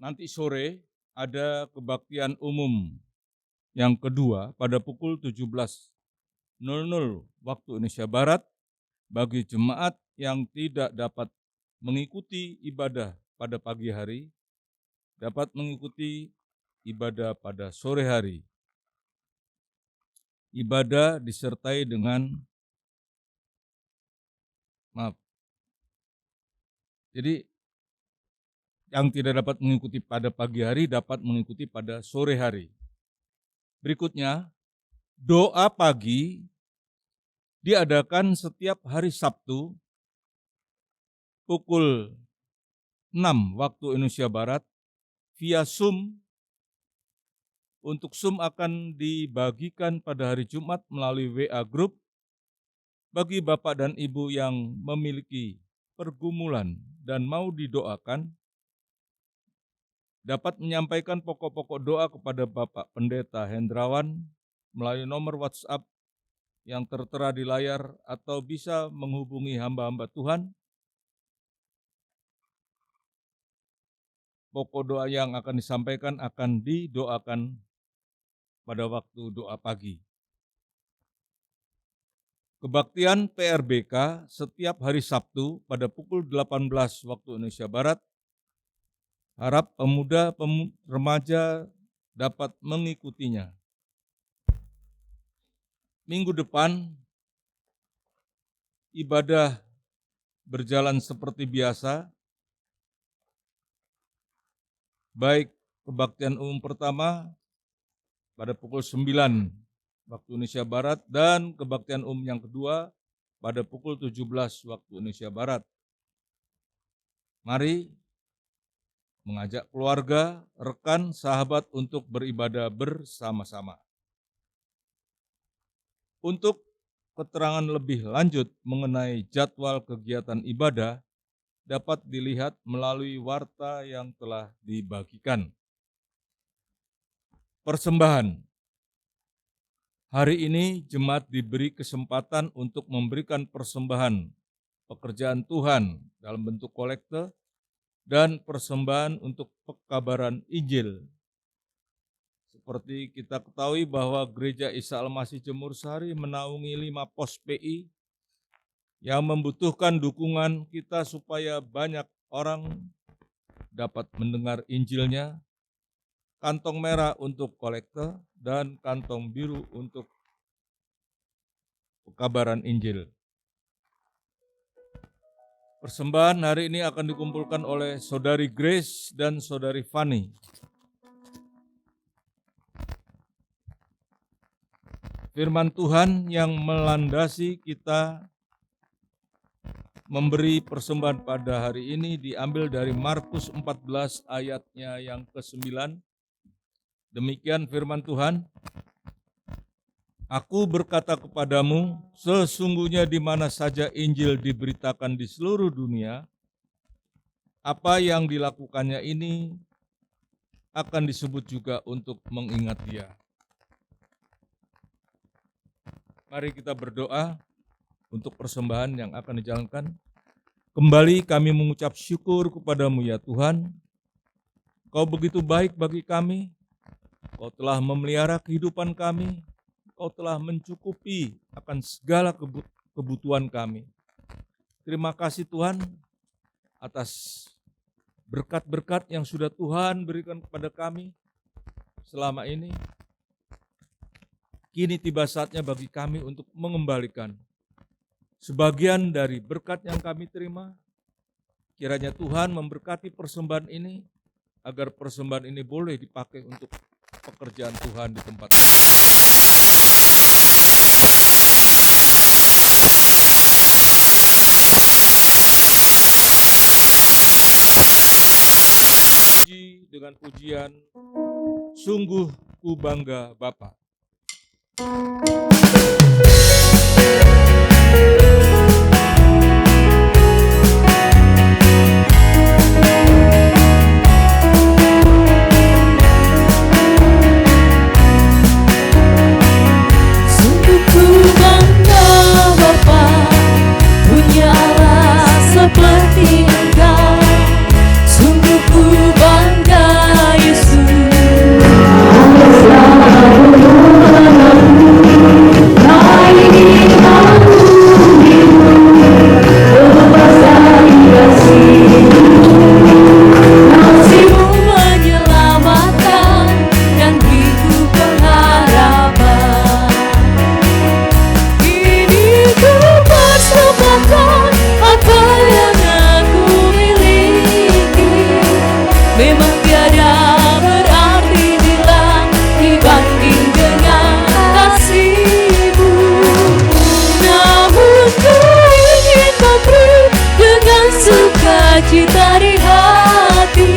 Nanti sore ada kebaktian umum yang kedua pada pukul 17.00 waktu Indonesia Barat bagi jemaat yang tidak dapat mengikuti ibadah pada pagi hari, dapat mengikuti ibadah pada sore hari. Ibadah disertai dengan Jadi yang tidak dapat mengikuti pada pagi hari dapat mengikuti pada sore hari. Berikutnya, doa pagi diadakan setiap hari Sabtu pukul 6 waktu Indonesia Barat via Zoom. Untuk Zoom akan dibagikan pada hari Jumat melalui WA Group bagi Bapak dan Ibu yang memiliki pergumulan dan mau didoakan, dapat menyampaikan pokok-pokok doa kepada Bapak Pendeta Hendrawan melalui nomor WhatsApp yang tertera di layar atau bisa menghubungi hamba-hamba Tuhan. Pokok doa yang akan disampaikan akan didoakan pada waktu doa pagi. Kebaktian PRBK setiap hari Sabtu pada pukul 18 waktu Indonesia Barat. Harap pemuda remaja dapat mengikutinya. Minggu depan ibadah berjalan seperti biasa. Baik kebaktian umum pertama pada pukul 9 waktu Indonesia Barat dan kebaktian umum yang kedua pada pukul 17 waktu Indonesia Barat. Mari mengajak keluarga, rekan, sahabat untuk beribadah bersama-sama. Untuk keterangan lebih lanjut mengenai jadwal kegiatan ibadah dapat dilihat melalui warta yang telah dibagikan. Persembahan. Hari ini jemaat diberi kesempatan untuk memberikan persembahan pekerjaan Tuhan dalam bentuk kolekte dan persembahan untuk pekabaran Injil. Seperti kita ketahui bahwa Gereja Isa Al-Masih Jemur Sari menaungi 5 pos PI yang membutuhkan dukungan kita supaya banyak orang dapat mendengar Injilnya. Kantong merah untuk kolekte dan kantong biru untuk pekabaran Injil. Persembahan hari ini akan dikumpulkan oleh Saudari Grace dan Saudari Fanny. Firman Tuhan yang melandasi kita memberi persembahan pada hari ini diambil dari Markus 14 ayatnya yang ke-9. Demikian firman Tuhan. Aku berkata kepadamu, sesungguhnya di mana saja Injil diberitakan di seluruh dunia, apa yang dilakukannya ini akan disebut juga untuk mengingat Dia. Mari kita berdoa untuk persembahan yang akan dijalankan. Kembali kami mengucap syukur kepadamu ya Tuhan. Kau begitu baik bagi kami. Kau telah memelihara kehidupan kami. Kau telah mencukupi akan segala kebutuhan kami. Terima kasih Tuhan atas berkat-berkat yang sudah Tuhan berikan kepada kami selama ini. Kini tiba saatnya bagi kami untuk mengembalikan sebagian dari berkat yang kami terima. Kiranya Tuhan memberkati persembahan ini, agar persembahan ini boleh dipakai untuk pekerjaan Tuhan di tempat ini. dengan pujian Sungguh Ku Bangga Bapa. Sungguh ku bangga Bapa, punya Allah seperti Engkau. Sungguh ku bangga Yesus. Kasih-Mu menyelamatkan dan beriku pengharapan. Kini ku persembahkan apa yang aku miliki. Memang tiada berarti bila dibanding dengan kasih-Mu. Namun ku ingin memberi dengan sukacita di hati,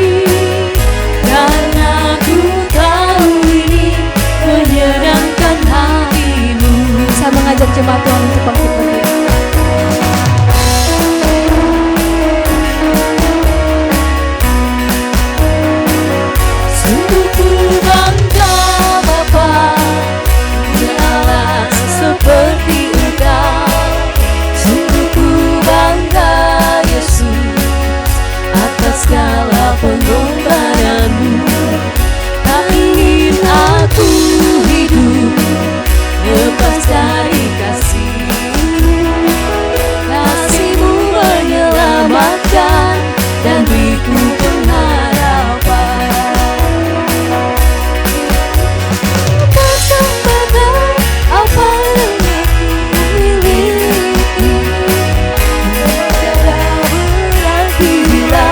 karena ku tahu ini menyenangkan hati-Mu. Saya mengajak jemaat Tuhan untuk bangkit berdiri. Sungguh ku bangga Bapa, punya Allah seperti Engkau. Sungguh ku bangga Yesus atas segala pengorbanan-Mu. Tak ingin aku hidup lepas dari kasih-Mu. Kasih-Mu menyelamatkan dan beriku pengharapan. Persembahkan apa yang aku miliki. Tiada berarti bila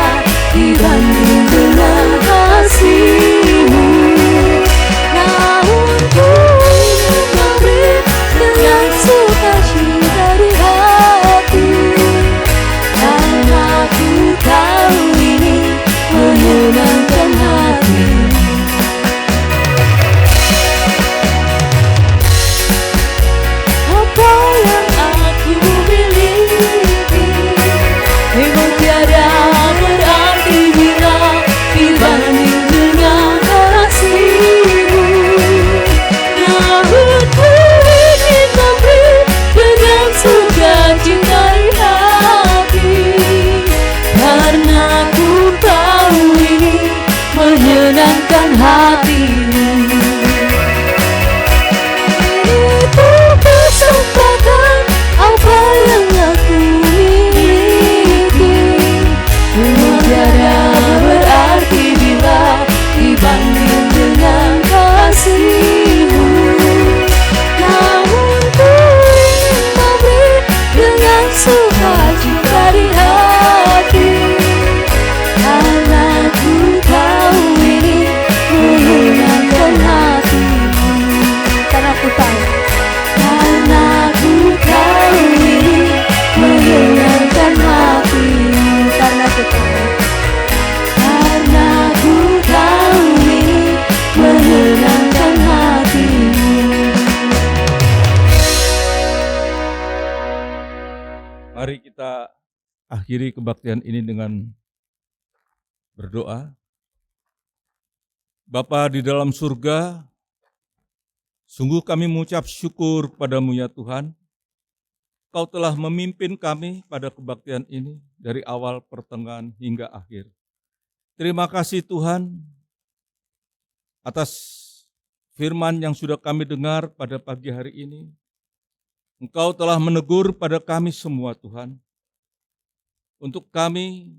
dibanding dengan kasih-Mu. Namun ku ingin memberi dengan sukacita di hati, karena ku tahu ini menyenangkan hati. Apa yang aku miliki memang tiada berarti bila dibanding dengan kasih-Mu. Namun ku ingin memberi dengan sukacita di hati, karena ku tahu ini menyenangkan hati-Mu. Itu kesempatan apa yang aku miliki. Memang tiada berarti bila dibanding dengan kasih-Mu. Namun ku ingin memberi dengan sukacita di hati, karena ku tahu ini menyenangkan hati-Mu. Karena aku tahu Karena ku tahu ini menyenangkan hati-Mu. karena aku tahu Karena ku tahu ini menyenangkan hati-Mu. Mari kita akhiri kebaktian ini dengan berdoa. Bapa di dalam surga, sungguh kami mengucap syukur kepadamu ya Tuhan. Kau telah memimpin kami pada kebaktian ini dari awal, pertengahan, hingga akhir. Terima kasih Tuhan atas firman yang sudah kami dengar pada pagi hari ini. Engkau telah menegur pada kami semua Tuhan, untuk kami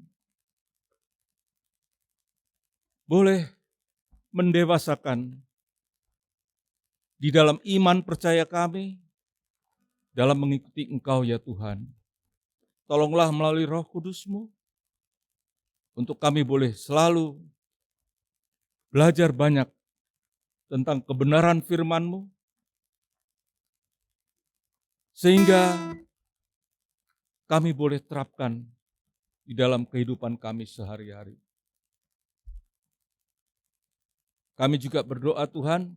boleh mendewasakan di dalam iman percaya kami, dalam mengikuti Engkau ya Tuhan. Tolonglah melalui Roh Kudus-Mu, untuk kami boleh selalu belajar banyak tentang kebenaran firman-Mu, sehingga kami boleh terapkan di dalam kehidupan kami sehari-hari. Kami juga berdoa Tuhan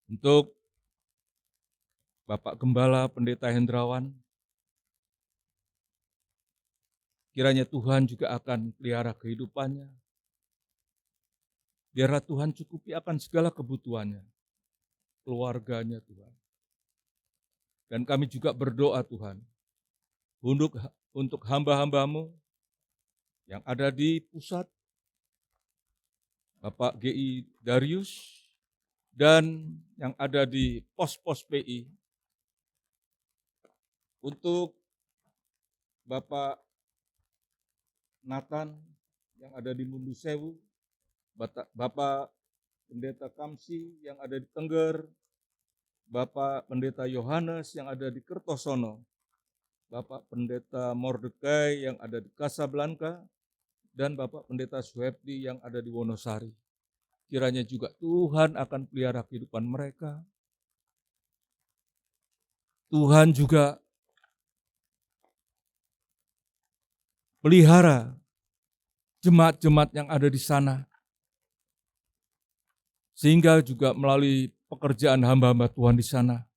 untuk Bapak Gembala Pendeta Hendrawan. Kiranya Tuhan juga akan pelihara kehidupannya. Biarlah Tuhan cukupi akan segala kebutuhannya, keluarganya Tuhan. Dan kami juga berdoa Tuhan untuk hamba-hambamu yang ada di pusat, Bapak GI Darius, dan yang ada di pos-pos PI, untuk Bapak Nathan yang ada di Mundu Sewu, Bapak Pendeta Kamsi yang ada di Tengger, Bapak Pendeta Yohanes yang ada di Kertosono, Bapak Pendeta Mordekai yang ada di Kasablanka, dan Bapak Pendeta Suhepdi yang ada di Wonosari. Kiranya juga Tuhan akan pelihara kehidupan mereka. Tuhan juga pelihara jemaat-jemaat yang ada di sana. Sehingga juga melalui pekerjaan hamba-hamba Tuhan di sana,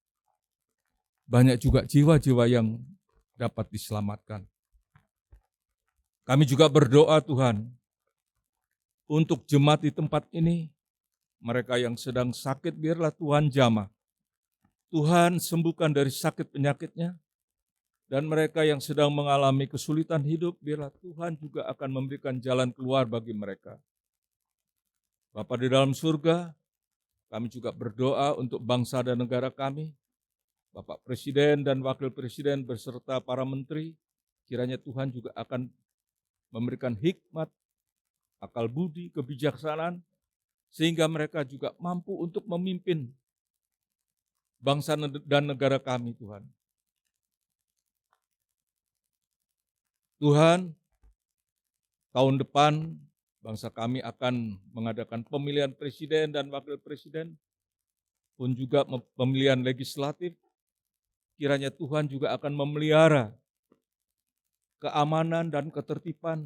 banyak juga jiwa-jiwa yang dapat diselamatkan. Kami juga berdoa Tuhan, untuk jemaat di tempat ini, mereka yang sedang sakit biarlah Tuhan jamah. Tuhan sembuhkan dari sakit penyakitnya, dan mereka yang sedang mengalami kesulitan hidup, biarlah Tuhan juga akan memberikan jalan keluar bagi mereka. Bapa di dalam surga, kami juga berdoa untuk bangsa dan negara kami, Bapak Presiden dan Wakil Presiden beserta para menteri, kiranya Tuhan juga akan memberikan hikmat, akal budi, kebijaksanaan, sehingga mereka juga mampu untuk memimpin bangsa dan negara kami, Tuhan. Tuhan, tahun depan bangsa kami akan mengadakan pemilihan presiden dan wakil presiden, pun juga pemilihan legislatif. Kiranya Tuhan juga akan memelihara keamanan dan ketertiban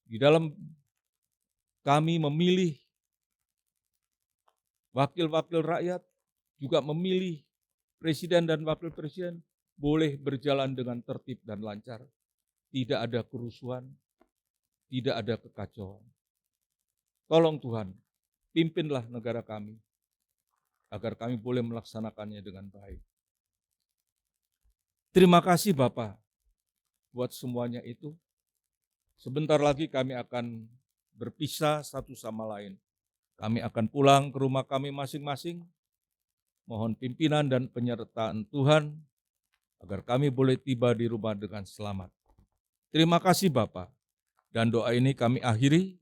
di dalam kami memilih wakil-wakil rakyat, juga memilih presiden dan wakil presiden, boleh berjalan dengan tertib dan lancar. Tidak ada kerusuhan, tidak ada kekacauan. Tolong Tuhan, pimpinlah negara kami, agar kami boleh melaksanakannya dengan baik. Terima kasih Bapak, buat semuanya itu. Sebentar lagi kami akan berpisah satu sama lain. Kami akan pulang ke rumah kami masing-masing. Mohon pimpinan dan penyertaan Tuhan, agar kami boleh tiba di rumah dengan selamat. Terima kasih Bapak. Dan doa ini kami akhiri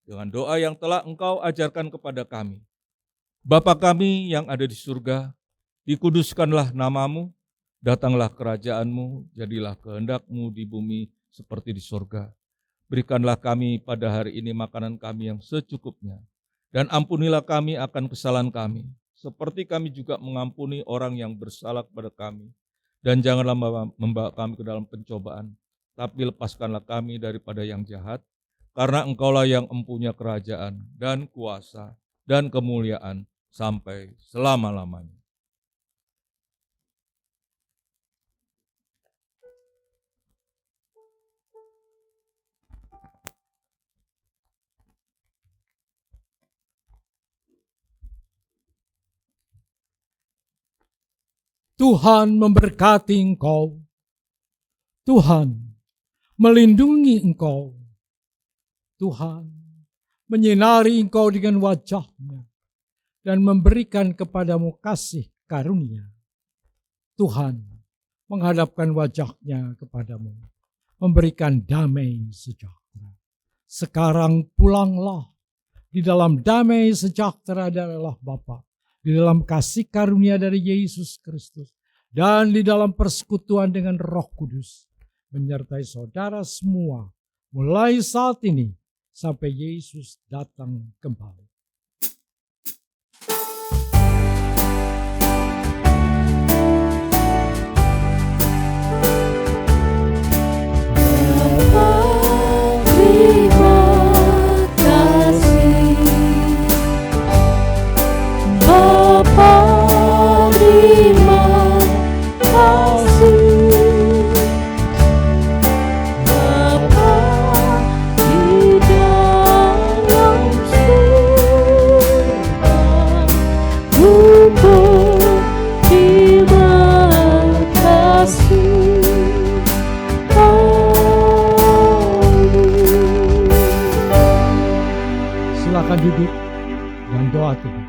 dengan doa yang telah Engkau ajarkan kepada kami. Bapa kami yang ada di surga, dikuduskanlah namamu, datanglah kerajaan-Mu, jadilah kehendak-Mu di bumi seperti di surga. Berikanlah kami pada hari ini makanan kami yang secukupnya, dan ampunilah kami akan kesalahan kami, seperti kami juga mengampuni orang yang bersalah kepada kami. Dan janganlah membawa kami ke dalam pencobaan, tapi lepaskanlah kami daripada yang jahat, karena Engkaulah yang empunya kerajaan dan kuasa dan kemuliaan sampai selama-lamanya. Tuhan memberkati engkau. Tuhan melindungi engkau. Tuhan menyinari engkau dengan wajah-Nya dan memberikan kepadamu kasih karunia. Tuhan menghadapkan wajah-Nya kepadamu, memberikan damai sejahtera. Sekarang pulanglah di dalam damai sejahtera dari Allah Bapa, di dalam kasih karunia dari Yesus Kristus, dan di dalam persekutuan dengan Roh Kudus, menyertai saudara semua, mulai saat ini sampai Yesus datang kembali. Terima kasih. Silakan duduk dan doa teduh.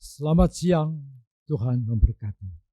Selamat siang, Tuhan memberkati.